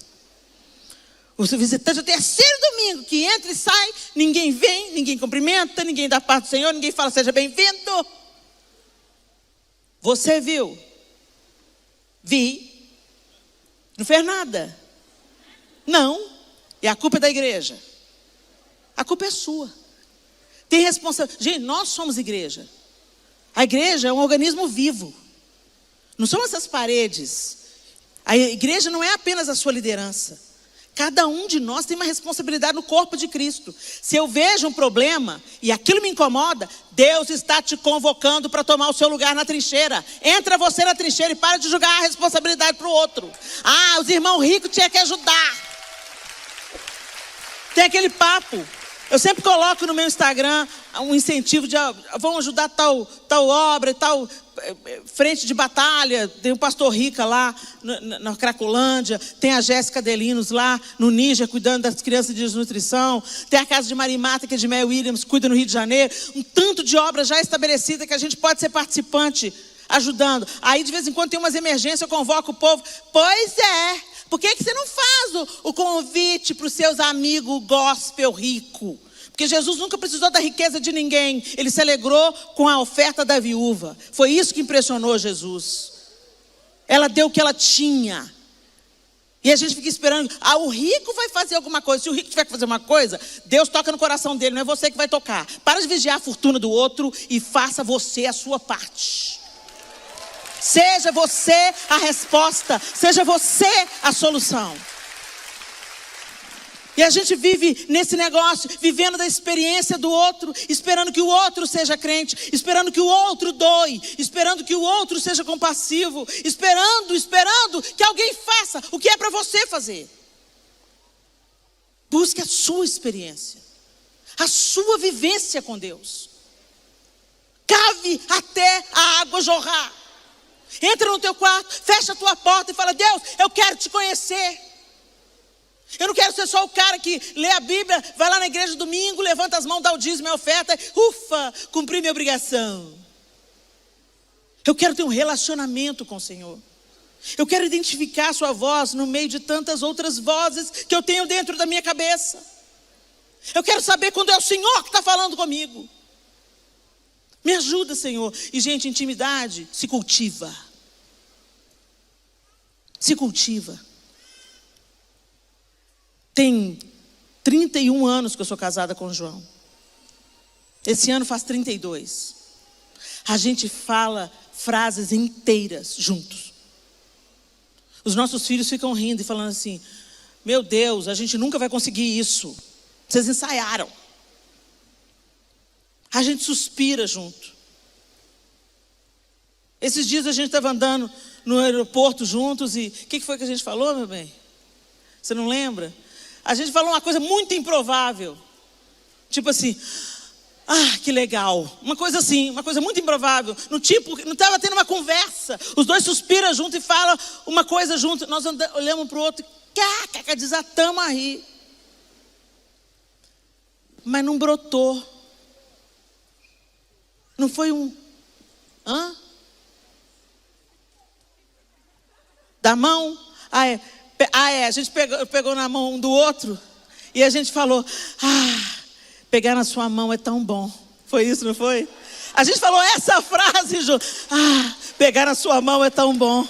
O visitante é o terceiro domingo que entra e sai, ninguém vem, ninguém cumprimenta, ninguém dá parte do Senhor, ninguém fala seja bem-vindo. Você viu? Vi. Não fez nada. Não. E a culpa é da igreja. A culpa é sua. Tem responsabilidade. Gente, nós somos igreja. A igreja é um organismo vivo. Não são essas paredes. A igreja não é apenas a sua liderança. Cada um de nós tem uma responsabilidade no corpo de Cristo. Se eu vejo um problema e aquilo me incomoda, Deus está te convocando para tomar o seu lugar na trincheira. Entra você na trincheira e para de jogar a responsabilidade para o outro. Ah, os irmãos ricos tinham que ajudar. Tem aquele papo. Eu sempre coloco no meu Instagram um incentivo de vão ajudar tal obra, tal frente de batalha. Tem o pastor Rica lá na Cracolândia, tem a Jéssica Delinos lá no Níger, cuidando das crianças de desnutrição. Tem a casa de Marimata, que é de Mel Williams, cuida no Rio de Janeiro. Um tanto de obra já estabelecida que a gente pode ser participante, ajudando. Aí de vez em quando tem umas emergências, eu convoco o povo. Pois é. Por que você não faz o convite para os seus amigos gospel rico? Porque Jesus nunca precisou da riqueza de ninguém. Ele se alegrou com a oferta da viúva. Foi isso que impressionou Jesus. Ela deu o que ela tinha. E a gente fica esperando. O rico vai fazer alguma coisa. Se o rico tiver que fazer uma coisa, Deus toca no coração dele. Não é você que vai tocar. Para de vigiar a fortuna do outro e faça você a sua parte. Seja você a resposta. Seja você a solução. E a gente vive nesse negócio, vivendo da experiência do outro, esperando que o outro seja crente, esperando que o outro doe, esperando que o outro seja compassivo, esperando que alguém faça o que é para você fazer. Busque a sua experiência, a sua vivência com Deus. Cave até a água jorrar. Entra no teu quarto, fecha a tua porta e fala: Deus, eu quero te conhecer. Eu não quero ser só o cara que lê a Bíblia, vai lá na igreja domingo, levanta as mãos, dá o dízimo e a oferta, ufa, cumpri minha obrigação. Eu quero ter um relacionamento com o Senhor. Eu quero identificar a sua voz no meio de tantas outras vozes que eu tenho dentro da minha cabeça. Eu quero saber quando é o Senhor que está falando comigo. Me ajuda, Senhor. E, gente, intimidade se cultiva. Se cultiva. Tem 31 anos que eu sou casada com o João. Esse ano faz 32. A gente fala frases inteiras juntos. Os nossos filhos ficam rindo e falando assim: meu Deus, a gente nunca vai conseguir isso. Vocês ensaiaram. A gente suspira junto. Esses dias a gente estava andando no aeroporto juntos e o que foi que a gente falou, meu bem? Você não lembra? A gente falou uma coisa muito improvável. Tipo assim: que legal. Uma coisa assim, uma coisa muito improvável. No tipo, não estava tendo uma conversa. Os dois suspiram junto e falam uma coisa junto. Nós olhamos um para o outro e desatamos a rir. Mas não brotou. Não foi um... Da mão? A gente pegou na mão um do outro e a gente falou: pegar na sua mão é tão bom. Foi isso, não foi? A gente falou essa frase, Ju. Pegar na sua mão é tão bom.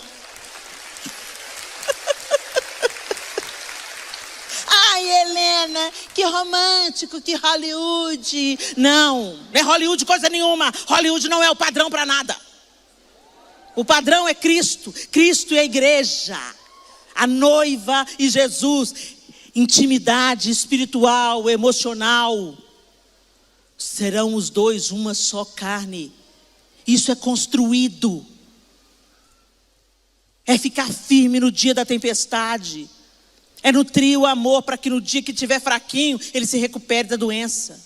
Helena, que romântico, que Hollywood. Não é Hollywood coisa nenhuma. Hollywood não é o padrão para nada. O padrão é Cristo. Cristo e a igreja, a noiva e Jesus. Intimidade espiritual, emocional. Serão os dois uma só carne. Isso é construído. É ficar firme no dia da tempestade. É nutrir o amor para que no dia que estiver fraquinho, ele se recupere da doença.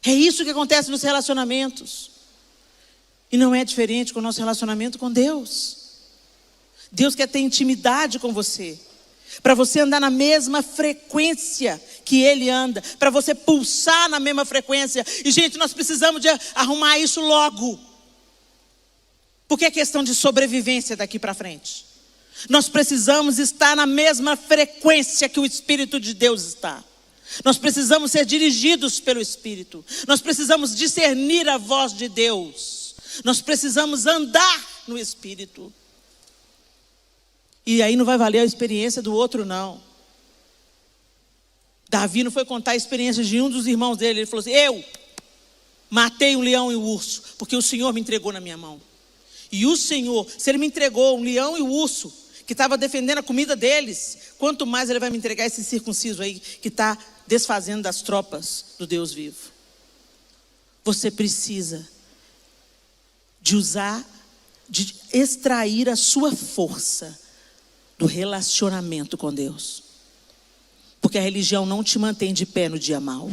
É isso que acontece nos relacionamentos. E não é diferente com o nosso relacionamento com Deus. Deus quer ter intimidade com você. Para você andar na mesma frequência que Ele anda. Para você pulsar na mesma frequência. E, gente, nós precisamos de arrumar isso logo. Porque é questão de sobrevivência daqui para frente. Nós precisamos estar na mesma frequência que o Espírito de Deus está. Nós precisamos ser dirigidos pelo Espírito. Nós precisamos discernir a voz de Deus. Nós precisamos andar no Espírito. E aí não vai valer a experiência do outro, não. Davi não foi contar a experiência de um dos irmãos dele. Ele falou assim: eu matei um leão e um urso, porque o Senhor me entregou na minha mão. E o Senhor, se Ele me entregou um leão e um urso, que estava defendendo a comida deles, quanto mais Ele vai me entregar esse circunciso aí, que está desfazendo das tropas do Deus vivo. Você precisa de extrair a sua força do relacionamento com Deus. Porque a religião não te mantém de pé no dia mau.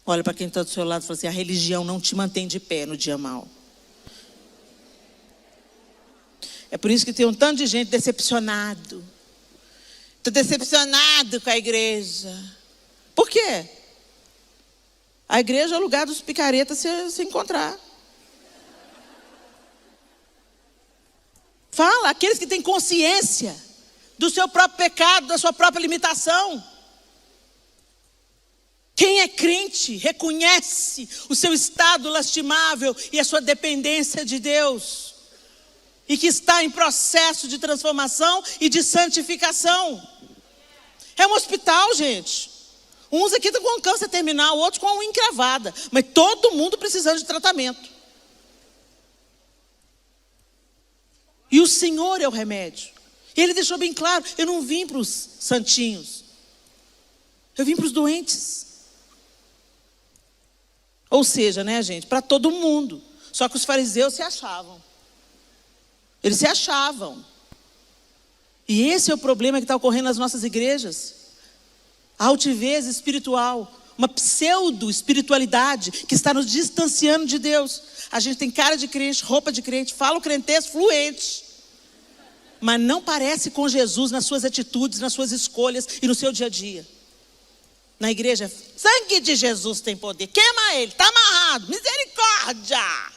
Olha para quem está do seu lado e fala assim: a religião não te mantém de pé no dia mau. É por isso que tem um tanto de gente decepcionado. Estou decepcionado com a igreja. Por quê? A igreja é o lugar dos picaretas se encontrar. Fala, aqueles que têm consciência do seu próprio pecado, da sua própria limitação. Quem é crente reconhece o seu estado lastimável e a sua dependência de Deus. E que está em processo de transformação e de santificação. É um hospital, gente. Uns aqui estão com câncer terminal, outros com a unha encravada. Mas todo mundo precisando de tratamento. E o Senhor é o remédio. E Ele deixou bem claro: eu não vim para os santinhos, Eu vim para os doentes. Ou seja, né, gente, para todo mundo. Só que os fariseus se achavam. Eles se achavam. E esse é o problema que está ocorrendo nas nossas igrejas. A altivez espiritual. Uma pseudo-espiritualidade que está nos distanciando de Deus. A gente tem cara de crente, roupa de crente, fala o crentez fluente. Mas não parece com Jesus nas suas atitudes, nas suas escolhas e no seu dia a dia. Na igreja, sangue de Jesus tem poder. Queima ele, está amarrado. Misericórdia.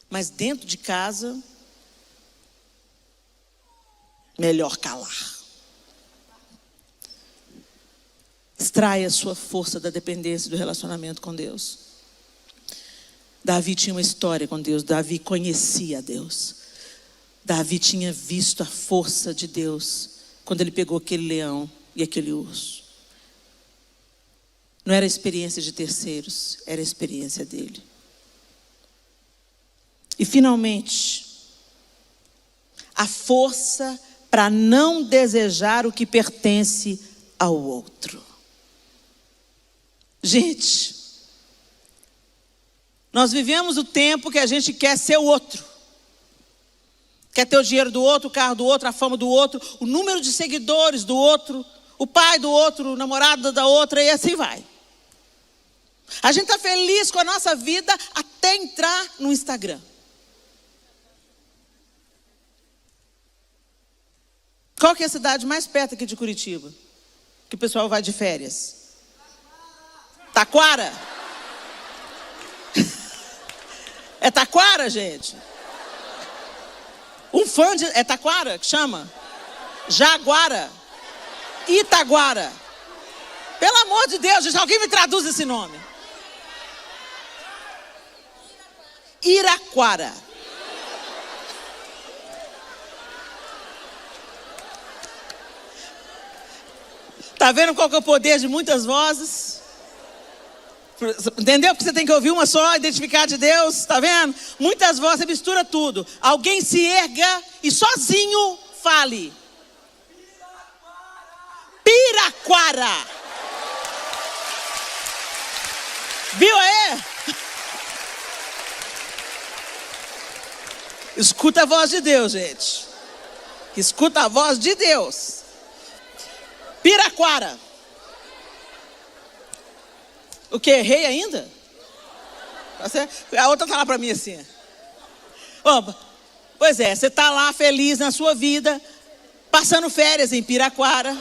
Mas dentro de casa, melhor calar. Extrai a sua força da dependência do relacionamento com Deus. Davi tinha uma história com Deus. Davi conhecia Deus. Davi tinha visto a força de Deus quando ele pegou aquele leão e aquele urso. Não era a experiência de terceiros, era a experiência dele. E finalmente, a força para não desejar o que pertence ao outro. Gente, nós vivemos o tempo que a gente quer ser o outro. Quer ter o dinheiro do outro, o carro do outro, a fama do outro, o número de seguidores do outro, o pai do outro, o namorado da outra, e assim vai. A gente está feliz com a nossa vida até entrar no Instagram. Qual que é a cidade mais perto aqui de Curitiba? Que o pessoal vai de férias? Taquara? É Taquara, gente? Um fã de... É Taquara que chama? Jaguara? Itaguara? Pelo amor de Deus, gente, alguém me traduz esse nome. Iraquara. Tá vendo qual que é o poder de muitas vozes? Entendeu? Porque você tem que ouvir uma só, identificar de Deus, tá vendo? Muitas vozes, você mistura tudo. Alguém se erga e sozinho fale. Piraquara. Viu aí? Escuta a voz de Deus, gente. Escuta a voz de Deus. Piraquara. O que? Errei ainda? A outra tá lá para mim assim. Oh, pois é, você tá lá feliz na sua vida, passando férias em Piraquara.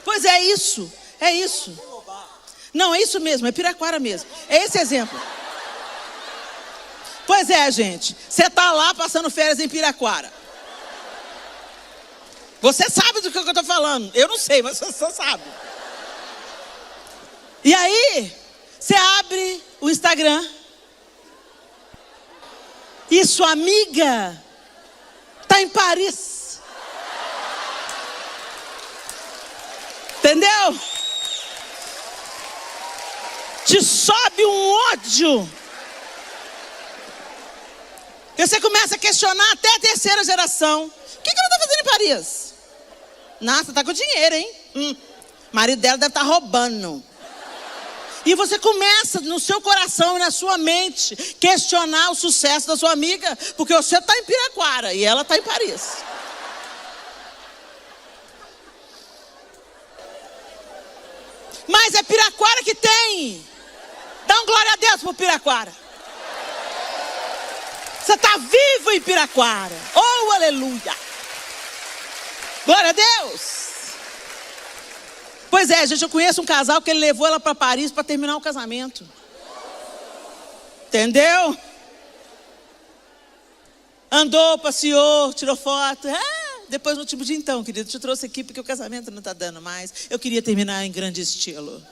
Pois é isso, é isso. Não, é isso mesmo, é Piraquara mesmo. É esse exemplo. Pois é, gente. Você está lá passando férias em Piraquara. Você sabe do que eu estou falando. Eu não sei, mas você sabe. E aí, você abre o Instagram e sua amiga está em Paris. Entendeu? Te sobe um ódio. E você começa a questionar até a terceira geração. O que ela está fazendo em Paris? Nossa, está com dinheiro, hein? O marido dela deve estar roubando. E você começa no seu coração e na sua mente questionar o sucesso da sua amiga. Porque você está em Piraquara e ela está em Paris. Mas é Piraquara que tem. Dá um glória a Deus por Piraquara. Você está vivo em Piraquara. Oh, aleluia. Glória a Deus. Pois é, gente, eu conheço um casal que ele levou ela para Paris para terminar o casamento. Entendeu? Andou, passeou, tirou foto. Depois no último dia, então, querido, te trouxe aqui porque o casamento não está dando mais. Eu queria terminar em grande estilo.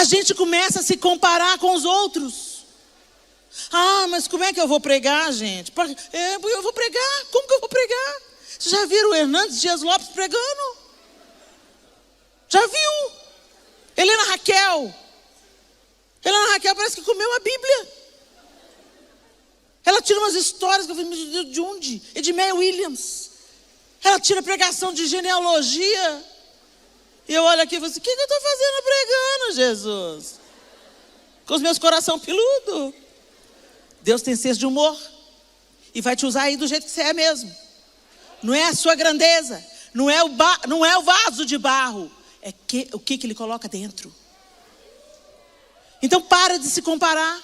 A gente começa a se comparar com os outros. Ah, mas como é que eu vou pregar, gente? Eu vou pregar. Como que eu vou pregar? Vocês já viram o Hernandes Dias Lopes pregando? Já viu? Helena Raquel parece que comeu a Bíblia. Ela tira umas histórias que eu falei, meu Deus, de onde? Edmeia Williams. Ela tira pregação de genealogia. E eu olho aqui e falo assim, o que eu estou fazendo pregando, Jesus? Com os meus coração peludo. Deus tem senso de humor. E vai te usar aí do jeito que você é mesmo. Não é a sua grandeza. Não é o vaso de barro. É o que ele coloca dentro. Então para de se comparar.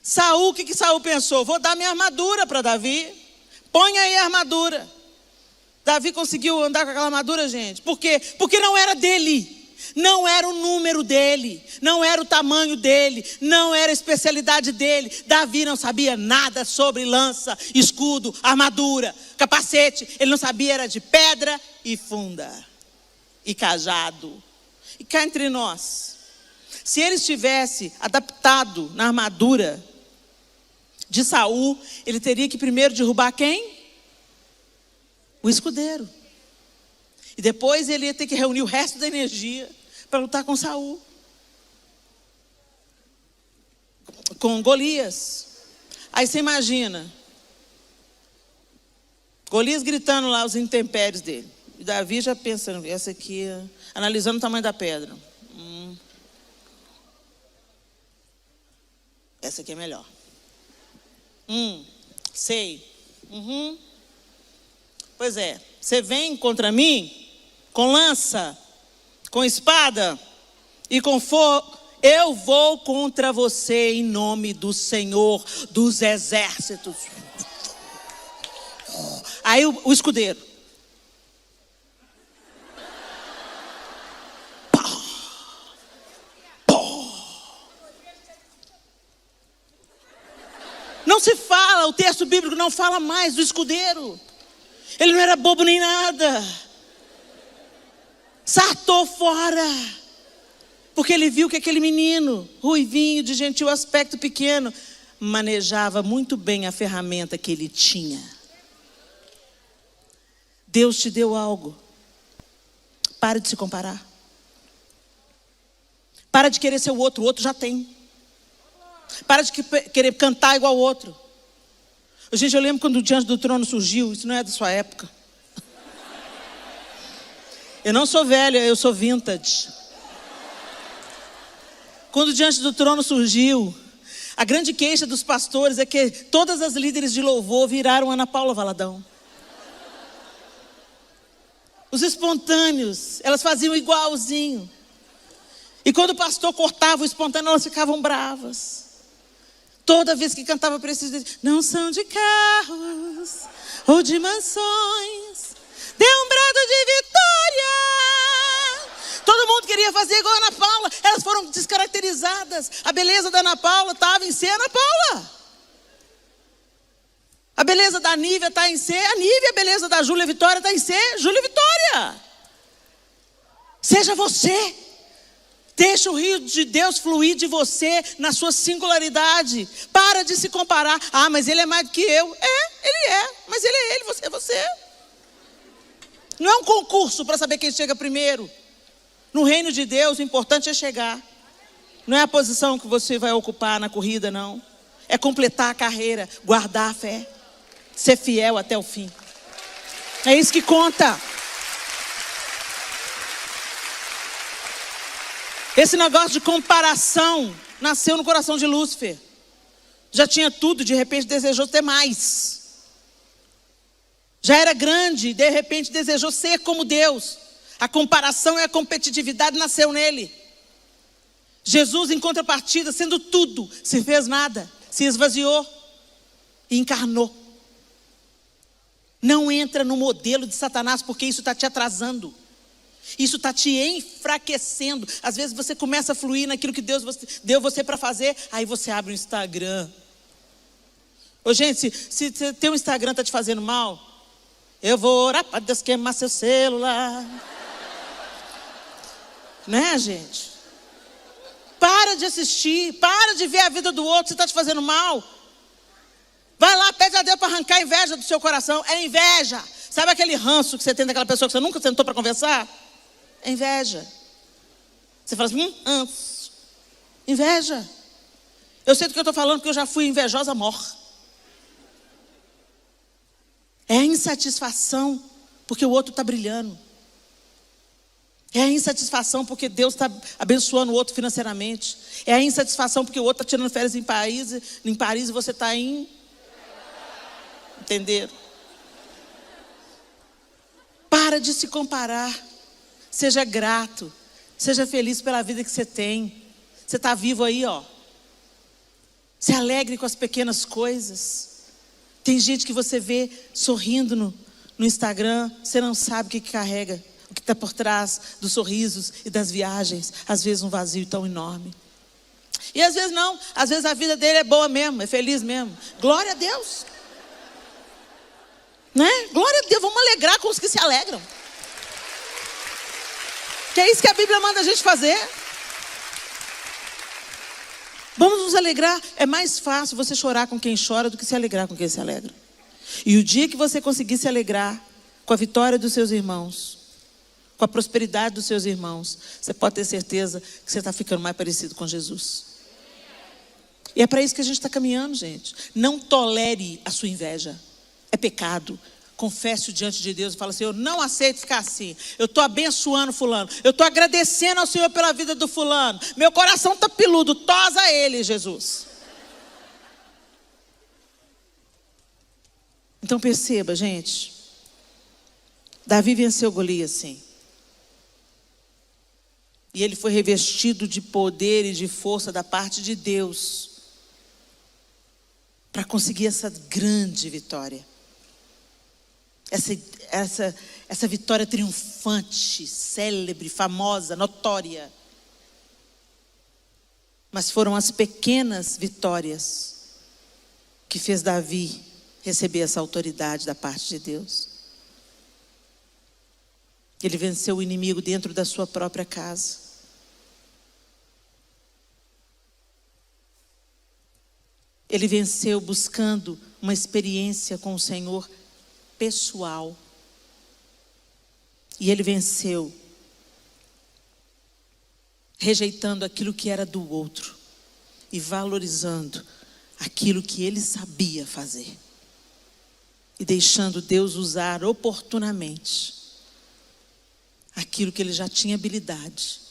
Saul, o que Saul pensou? Vou dar minha armadura para Davi. Põe aí a armadura. Davi conseguiu andar com aquela armadura, gente. Por quê? Porque não era dele. Não era o número dele. Não era o tamanho dele. Não era a especialidade dele. Davi não sabia nada sobre lança, escudo, armadura, capacete. Ele não sabia, era de pedra e funda. E cajado. E cá entre nós, se ele estivesse adaptado na armadura de Saul, ele teria que primeiro derrubar quem? O escudeiro. E depois ele ia ter que reunir o resto da energia para lutar com Saul. Com Golias. Aí você imagina Golias gritando lá os intempéries dele. E Davi já pensando, essa aqui, analisando o tamanho da pedra. Essa aqui é melhor. Sei. Pois é, você vem contra mim com lança, com espada e com fogo. Eu vou contra você em nome do Senhor dos exércitos. Aí o escudeiro. Não se fala, o texto bíblico não fala mais do escudeiro. Ele não era bobo nem nada. Saltou fora. Porque ele viu que aquele menino, ruivinho, de gentil aspecto pequeno, manejava muito bem a ferramenta que ele tinha. Deus te deu algo. Pare de se comparar. Para de querer ser o outro já tem. Para de querer cantar igual o outro. Gente, eu lembro quando o Diante do Trono surgiu. Isso não é da sua época. Eu não sou velha, eu sou vintage. Quando o Diante do Trono surgiu, a grande queixa dos pastores é que todas as líderes de louvor viraram Ana Paula Valadão. Os espontâneos, elas faziam igualzinho. E quando o pastor cortava o espontâneo, elas ficavam bravas. Toda vez que cantava para esses, não são de carros ou de mansões, dê um brado de vitória. Todo mundo queria fazer igual a Ana Paula. Elas foram descaracterizadas. A beleza da Ana Paula estava em ser Ana Paula. A beleza da Nívia está em ser a Nívia. A beleza da Júlia Vitória está em ser Júlia Vitória. Seja você. Deixa o rio de Deus fluir de você na sua singularidade. Para de se comparar. Ah, mas ele é mais do que eu. Ele é. Mas ele é ele, você é você. Não é um concurso para saber quem chega primeiro. No reino de Deus, o importante é chegar. Não é a posição que você vai ocupar na corrida, não. É completar a carreira, guardar a fé. Ser fiel até o fim. É isso que conta. Esse negócio de comparação nasceu no coração de Lúcifer. Já tinha tudo, de repente desejou ter mais. Já era grande, de repente desejou ser como Deus. A comparação e a competitividade nasceu nele. Jesus, em contrapartida, sendo tudo, se fez nada, se esvaziou e encarnou. Não entra no modelo de Satanás, porque isso está te atrasando. Isso está te enfraquecendo. Às vezes você começa a fluir naquilo que Deus deu você para fazer. Aí você abre o Instagram. Ô gente, se teu Instagram está te fazendo mal, eu vou orar para Deus queimar seu celular. Né, gente? Para de assistir, para de ver a vida do outro, se está te fazendo mal. Vai lá, pede a Deus para arrancar a inveja do seu coração. É inveja. Sabe aquele ranço que você tem daquela pessoa que você nunca sentou para conversar? É inveja. Você fala assim, ranço. Inveja. Eu sei do que eu estou falando porque eu já fui invejosa morta. É a insatisfação porque o outro está brilhando. É a insatisfação porque Deus está abençoando o outro financeiramente. É a insatisfação porque o outro está tirando férias em Paris e você está em... Entenderam? Para de se comparar. Seja grato. Seja feliz pela vida que você tem. Você está vivo aí, ó. Se alegre com as pequenas coisas. Tem gente que você vê sorrindo no Instagram, você não sabe o que carrega, o que está por trás dos sorrisos e das viagens. Às vezes um vazio tão enorme. E às vezes não, às vezes a vida dele é boa mesmo, é feliz mesmo. Glória a Deus. Né? Glória a Deus, vamos alegrar com os que se alegram. Que é isso que a Bíblia manda a gente fazer. Vamos nos alegrar. É mais fácil você chorar com quem chora do que se alegrar com quem se alegra. E o dia que você conseguir se alegrar com a vitória dos seus irmãos, com a prosperidade dos seus irmãos, você pode ter certeza que você está ficando mais parecido com Jesus. E é para isso que a gente está caminhando, gente. Não tolere a sua inveja. É pecado. Confesse diante de Deus e fala assim, eu não aceito ficar assim. Eu estou abençoando fulano. Eu estou agradecendo ao Senhor pela vida do fulano. Meu coração está peludo. Tosa ele, Jesus. Então perceba, gente. Davi venceu Golias, sim. E ele foi revestido de poder e de força da parte de Deus para conseguir essa grande vitória. Essa vitória triunfante, célebre, famosa, notória. Mas foram as pequenas vitórias que fez Davi receber essa autoridade da parte de Deus. Ele venceu o inimigo dentro da sua própria casa. Ele venceu buscando uma experiência com o Senhor pessoal. E ele venceu rejeitando aquilo que era do outro e valorizando aquilo que ele sabia fazer. E deixando Deus usar oportunamente aquilo que ele já tinha habilidade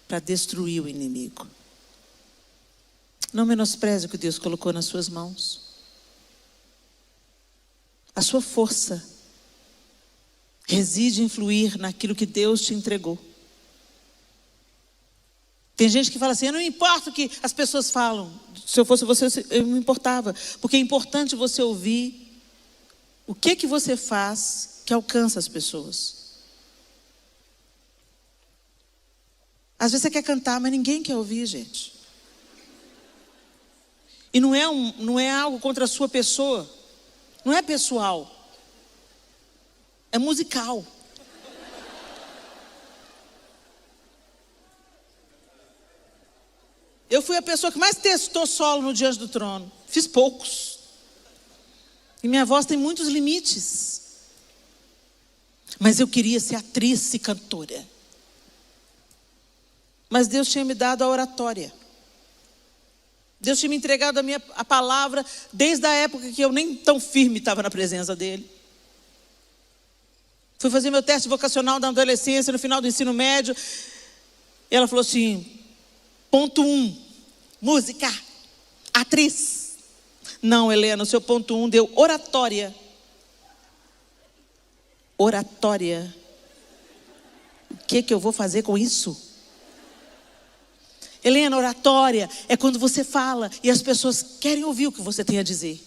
para destruir o inimigo. Não menospreze o que Deus colocou nas suas mãos. A sua força reside em fluir naquilo que Deus te entregou. Tem gente que fala assim, eu não importo o que as pessoas falam. Se eu fosse você, eu não importava. Porque é importante você ouvir o que você faz que alcança as pessoas. Às vezes você quer cantar, mas ninguém quer ouvir, gente. E não é algo contra a sua pessoa. Não é pessoal. É musical. Eu fui a pessoa que mais testou solo no Diante do Trono. Fiz poucos. E minha voz tem muitos limites. Mas eu queria ser atriz e cantora. Mas Deus tinha me dado a oratória. Deus tinha me entregado a palavra desde a época que eu nem tão firme estava na presença dele. Fui fazer meu teste vocacional na adolescência, no final do ensino médio. E ela falou assim, ponto 1, música, atriz. Não, Helena, o seu ponto 1 deu oratória. Oratória. O que eu vou fazer com isso? Helena, oratória é quando você fala e as pessoas querem ouvir o que você tem a dizer.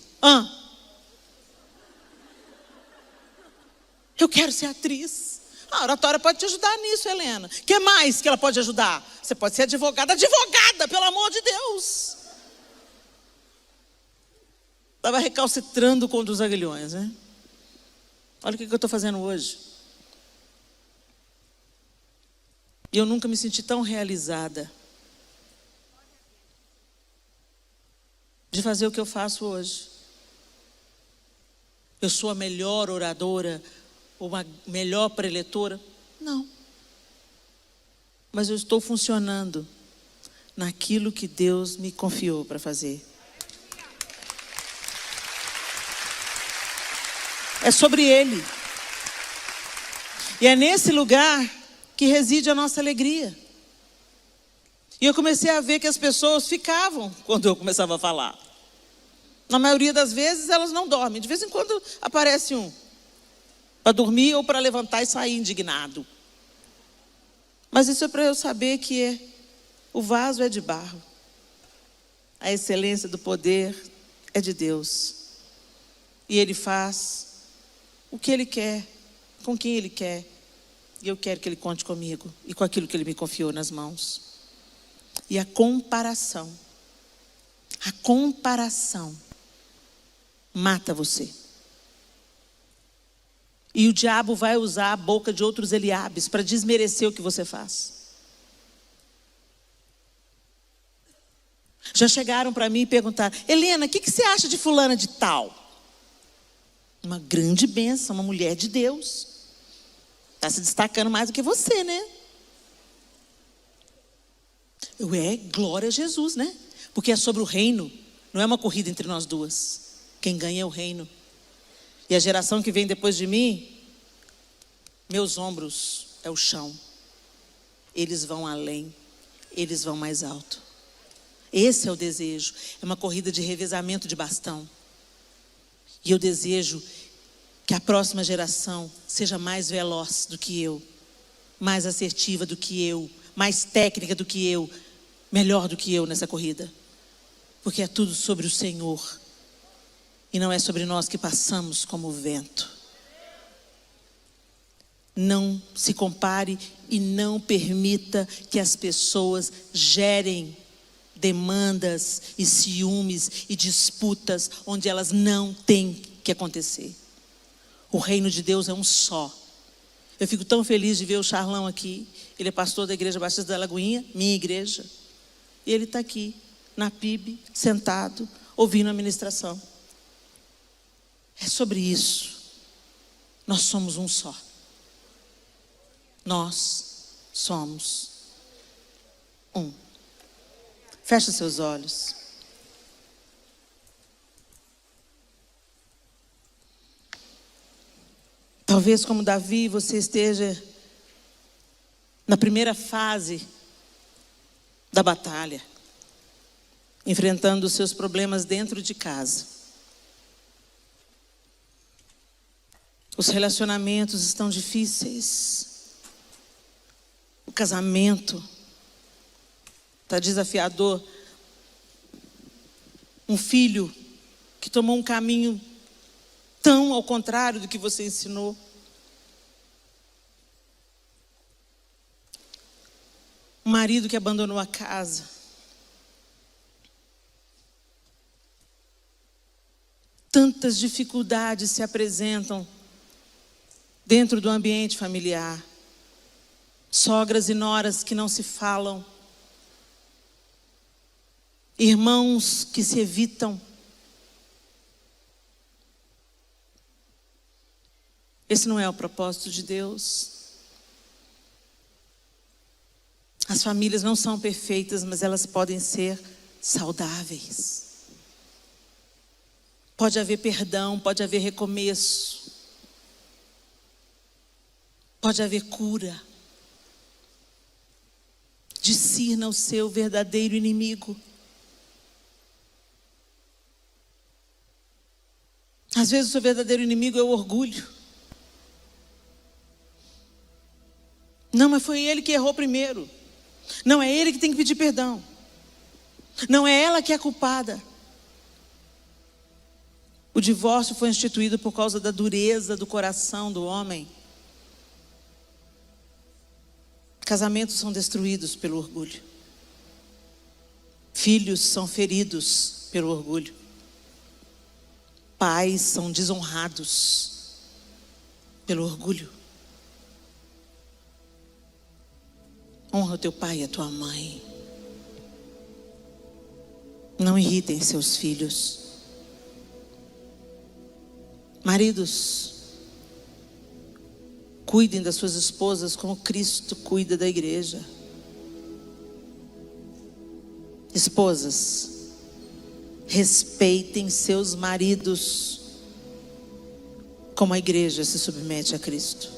Eu quero ser atriz. A oratória pode te ajudar nisso, Helena. O que mais que ela pode ajudar? Você pode ser advogada. Advogada, pelo amor de Deus. Estava recalcitrando com os aguilhões, né? Olha o que eu estou fazendo hoje. E eu nunca me senti tão realizada. de fazer o que eu faço hoje. Eu sou a melhor oradora ou a melhor preletora? Não. Mas eu estou funcionando naquilo que Deus me confiou para fazer. É sobre Ele. E é nesse lugar que reside a nossa alegria. E eu comecei a ver que as pessoas ficavam quando eu começava a falar. Na maioria das vezes elas não dormem. De vez em quando aparece um para dormir ou para levantar e sair indignado. Mas isso é para eu saber que o vaso é de barro. A excelência do poder é de Deus. E Ele faz o que Ele quer, com quem Ele quer. E eu quero que Ele conte comigo e com aquilo que Ele me confiou nas mãos. E a comparação mata você. E o diabo vai usar a boca de outros Eliabes para desmerecer o que você faz. Já chegaram para mim e perguntaram: Helena, o que você acha de fulana de tal? Uma grande bênção, uma mulher de Deus. Está se destacando mais do que você, né? Glória a Jesus, né? Porque é sobre o reino, não é uma corrida entre nós duas. Quem ganha é o reino. E a geração que vem depois de mim, meus ombros é o chão. Eles vão além, eles vão mais alto. Esse é o desejo. É uma corrida de revezamento de bastão. E eu desejo que a próxima geração seja mais veloz do que eu, mais assertiva do que eu, mais técnica do que eu, melhor do que eu nessa corrida. Porque é tudo sobre o Senhor. E não é sobre nós que passamos como o vento. Não se compare e não permita que as pessoas gerem demandas e ciúmes e disputas onde elas não têm que acontecer. O reino de Deus é um só. Eu fico tão feliz de ver o Charlão aqui. Ele é pastor da Igreja Batista da Lagoinha, minha igreja. E ele está aqui, na PIB, sentado, ouvindo a ministração. É sobre isso. Nós somos um só. Nós somos um. Feche seus olhos. Talvez como Davi você esteja na primeira fase da batalha, enfrentando os seus problemas dentro de casa. Os relacionamentos estão difíceis. O casamento está desafiador. Um filho que tomou um caminho tão ao contrário do que você ensinou. Um marido que abandonou a casa. Tantas dificuldades se apresentam dentro do ambiente familiar. Sogras e noras que não se falam. Irmãos que se evitam. Esse não é o propósito de Deus. As famílias não são perfeitas, mas elas podem ser saudáveis. Pode haver perdão, pode haver recomeço. Pode haver cura. Discirna o seu verdadeiro inimigo. Às vezes o seu verdadeiro inimigo é o orgulho. Não, mas foi ele que errou primeiro. Não, é ele que tem que pedir perdão. Não é ela que é a culpada. O divórcio foi instituído por causa da dureza do coração do homem. Casamentos são destruídos pelo orgulho. Filhos são feridos pelo orgulho. Pais são desonrados pelo orgulho. Honra o teu pai e a tua mãe. Não irritem seus filhos. Maridos, cuidem das suas esposas como Cristo cuida da igreja. Esposas, respeitem seus maridos como a igreja se submete a Cristo.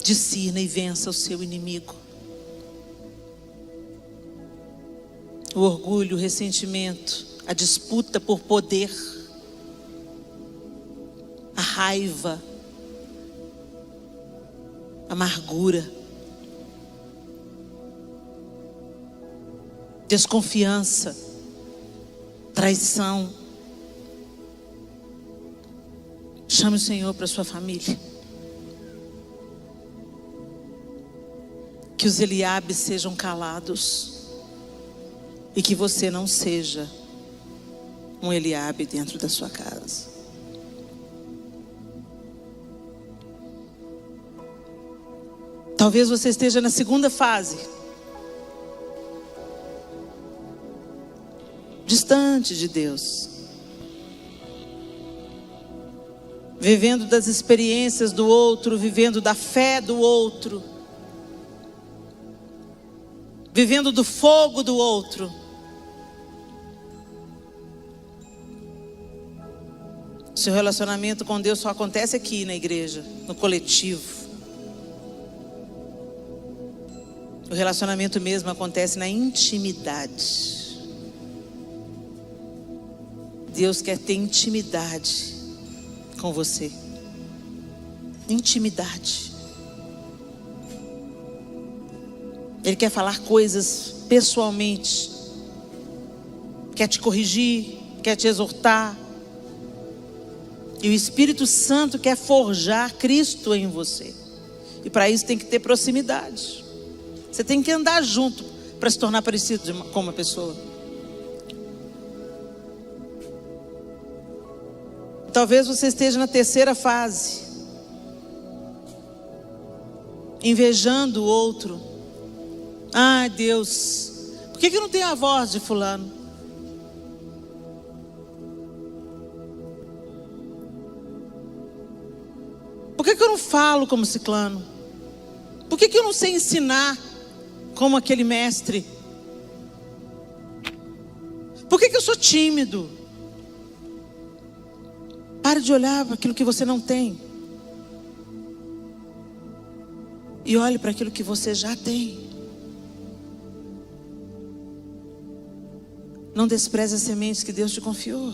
Discirna e vença o seu inimigo. O orgulho, o ressentimento, a disputa por poder, a raiva, a amargura, desconfiança, traição. Chame o Senhor para a sua família. Que os Eliabes sejam calados e que você não seja um Eliabe dentro da sua casa. Talvez você esteja na segunda fase, distante de Deus, vivendo das experiências do outro, vivendo da fé do outro, vivendo do fogo do outro. Seu relacionamento com Deus só acontece aqui na igreja, no coletivo. O relacionamento mesmo acontece na intimidade. Deus quer ter intimidade com você. Intimidade. Ele quer falar coisas pessoalmente. Quer te corrigir, quer te exortar. E o Espírito Santo quer forjar Cristo em você. E para isso tem que ter proximidade. Você tem que andar junto para se tornar parecido com uma pessoa. Talvez você esteja na terceira fase, invejando o outro. Ah, Deus, por que eu não tenho a voz de fulano? Por que eu não falo como ciclano? Por que eu não sei ensinar como aquele mestre? Por que eu sou tímido? Pare de olhar para aquilo que você não tem e olhe para aquilo que você já tem. Não despreze as sementes que Deus te confiou.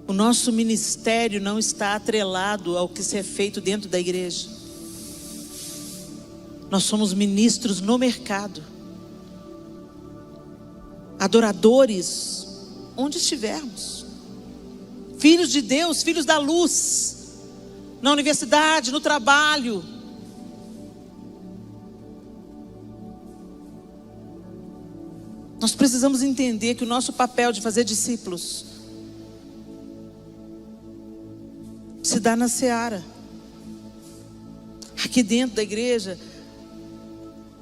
O nosso ministério não está atrelado ao que se é feito dentro da igreja. Nós somos ministros no mercado, adoradores onde estivermos, filhos de Deus, filhos da luz, na universidade, no trabalho. Nós precisamos entender que o nosso papel de fazer discípulos se dá na seara. Aqui dentro da igreja,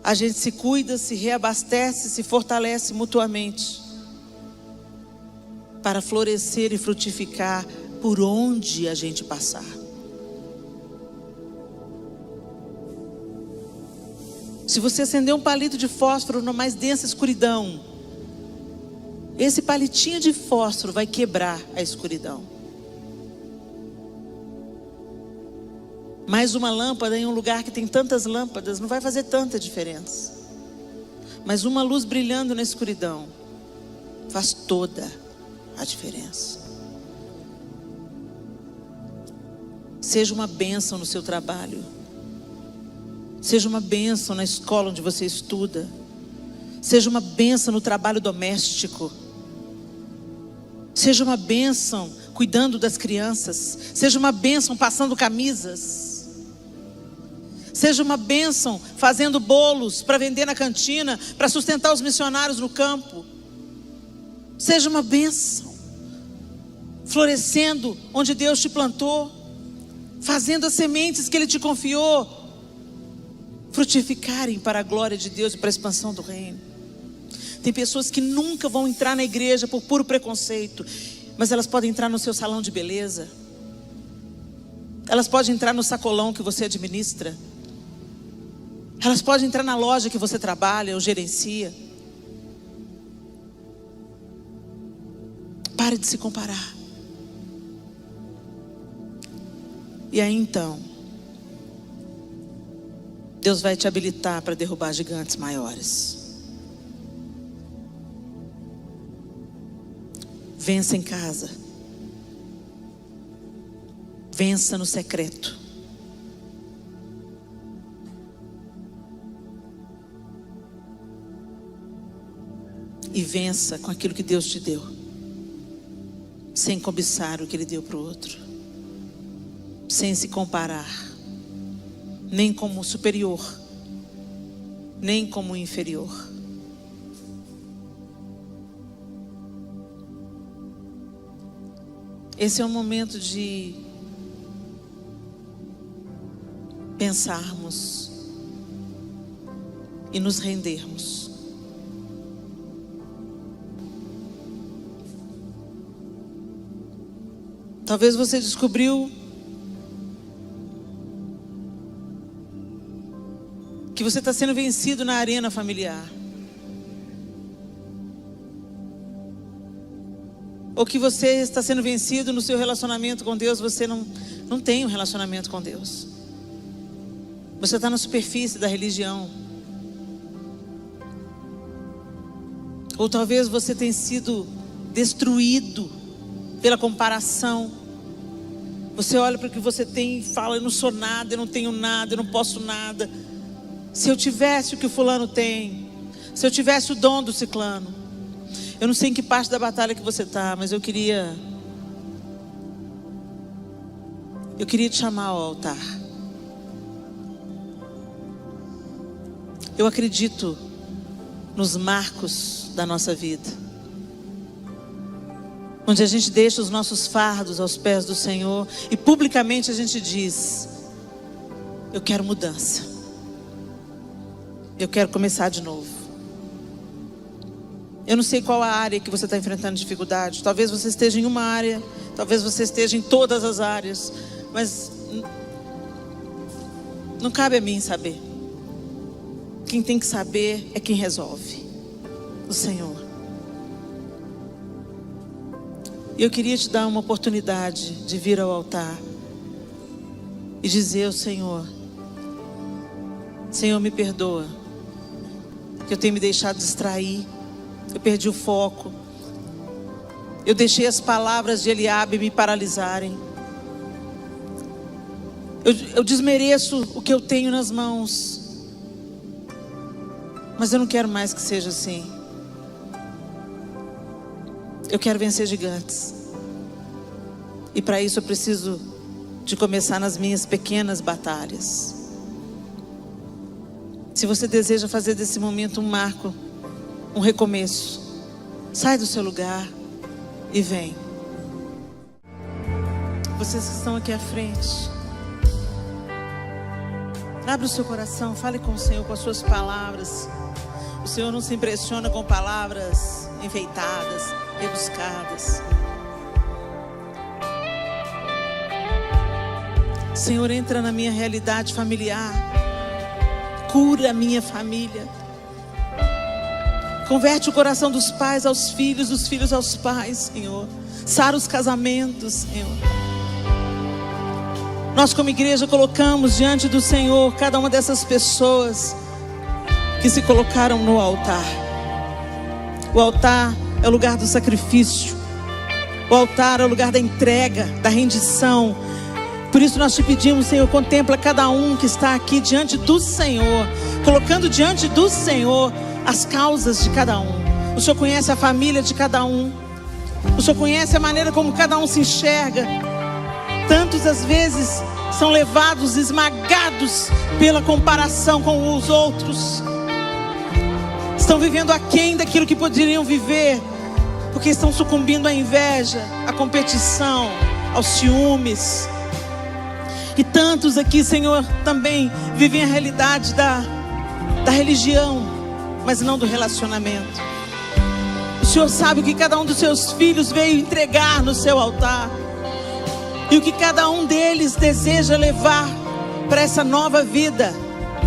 a gente se cuida, se reabastece, se fortalece mutuamente para florescer e frutificar por onde a gente passar. Se você acender um palito de fósforo na mais densa escuridão, esse palitinho de fósforo vai quebrar a escuridão. Mais uma lâmpada em um lugar que tem tantas lâmpadas não vai fazer tanta diferença. Mas uma luz brilhando na escuridão faz toda a diferença. Seja uma bênção no seu trabalho. Seja uma bênção na escola onde você estuda. Seja uma bênção no trabalho doméstico. Seja uma bênção cuidando das crianças. Seja uma bênção passando camisas. Seja uma bênção fazendo bolos para vender na cantina, para sustentar os missionários no campo. Seja uma bênção florescendo onde Deus te plantou, fazendo as sementes que Ele te confiou frutificarem para a glória de Deus e para a expansão do reino. Tem pessoas que nunca vão entrar na igreja por puro preconceito, mas elas podem entrar no seu salão de beleza. Elas podem entrar no sacolão que você administra. Elas podem entrar na loja que você trabalha ou gerencia. Pare de se comparar. E aí então, Deus vai te habilitar para derrubar gigantes maiores. Vença em casa. Vença no secreto. E vença com aquilo que Deus te deu, sem cobiçar o que Ele deu para o outro, sem se comparar, nem como superior, nem como inferior. Esse é um momento de pensarmos e nos rendermos. Talvez você descobriu que você está sendo vencido na arena familiar. Ou que você está sendo vencido no seu relacionamento com Deus. Você não tem um relacionamento com Deus. Você está na superfície da religião. Ou talvez você tenha sido destruído pela comparação. Você olha para o que você tem e fala: eu não sou nada, eu não tenho nada, eu não posso nada. Se eu tivesse o que o fulano tem, se eu tivesse o dom do ciclano. Eu não sei em que parte da batalha que você está, mas eu queria te chamar ao altar. Eu acredito nos marcos da nossa vida, onde a gente deixa os nossos fardos aos pés do Senhor e publicamente a gente diz: eu quero mudança, eu quero começar de novo. Eu não sei qual a área que você está enfrentando dificuldade. Talvez você esteja em uma área, talvez você esteja em todas as áreas, mas não cabe a mim saber. Quem tem que saber é quem resolve, o Senhor. E eu queria te dar uma oportunidade de vir ao altar e dizer ao Senhor: Senhor, me perdoa, que eu tenho me deixado distrair. Eu perdi o foco. Eu deixei as palavras de Eliabe me paralisarem. Eu desmereço o que eu tenho nas mãos. Mas eu não quero mais que seja assim. Eu quero vencer gigantes. E para isso eu preciso de começar nas minhas pequenas batalhas. Se você deseja fazer desse momento um marco, um recomeço, sai do seu lugar e vem. Vocês que estão aqui à frente, abra o seu coração, fale com o Senhor com as suas palavras. O Senhor não se impressiona com palavras enfeitadas, rebuscadas. Senhor, entra na minha realidade familiar, cura a minha família. Converte o coração dos pais aos filhos, dos filhos aos pais, Senhor. Sara os casamentos, Senhor. Nós como igreja colocamos diante do Senhor cada uma dessas pessoas que se colocaram no altar. O altar é o lugar do sacrifício. O altar é o lugar da entrega, da rendição. Por isso nós te pedimos, Senhor, contempla cada um que está aqui diante do Senhor, colocando diante do Senhor as causas de cada um. O Senhor conhece a família de cada um. O Senhor conhece a maneira como cada um se enxerga. Tantos às vezes são levados, esmagados pela comparação com os outros. Estão vivendo aquém daquilo que poderiam viver, porque estão sucumbindo à inveja, à competição, aos ciúmes. E tantos aqui, Senhor, também vivem a realidade da religião, mas não do relacionamento. O Senhor sabe o que cada um dos seus filhos veio entregar no seu altar, e o que cada um deles deseja levar para essa nova vida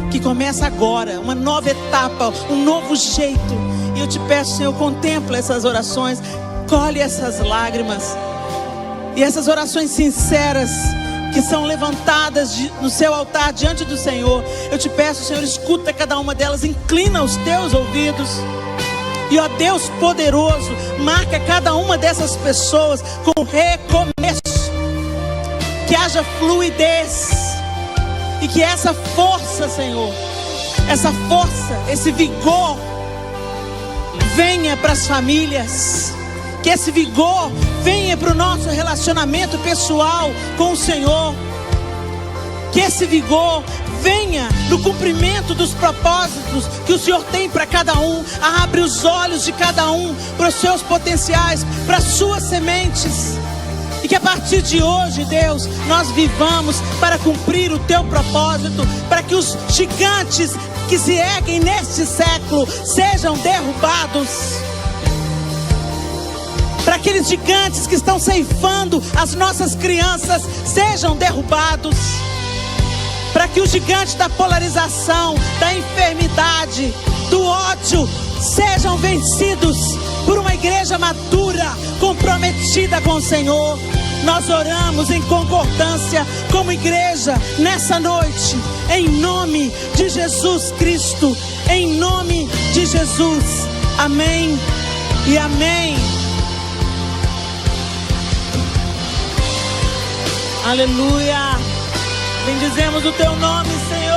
que começa agora, uma nova etapa, um novo jeito. E eu te peço, Senhor, contempla essas orações, colhe essas lágrimas e essas orações sinceras que são levantadas no seu altar diante do Senhor. Eu te peço, Senhor, escuta cada uma delas, inclina os teus ouvidos. E ó Deus poderoso, marca cada uma dessas pessoas com recomeço. Que haja fluidez. E que essa força, Senhor, essa força, esse vigor venha para as famílias. Que esse vigor venha para o nosso relacionamento pessoal com o Senhor. Que esse vigor venha no cumprimento dos propósitos que o Senhor tem para cada um. Abre os olhos de cada um para os seus potenciais, para as suas sementes. E que a partir de hoje, Deus, nós vivamos para cumprir o teu propósito, para que os gigantes que se erguem neste século sejam derrubados. Para aqueles gigantes que estão ceifando as nossas crianças sejam derrubados. Para que o gigante da polarização, da enfermidade, do ódio sejam vencidos por uma igreja madura, comprometida com o Senhor. Nós oramos em concordância como igreja nessa noite, em nome de Jesus Cristo, em nome de Jesus. Amém e amém. Aleluia. Bendizemos o teu nome, Senhor.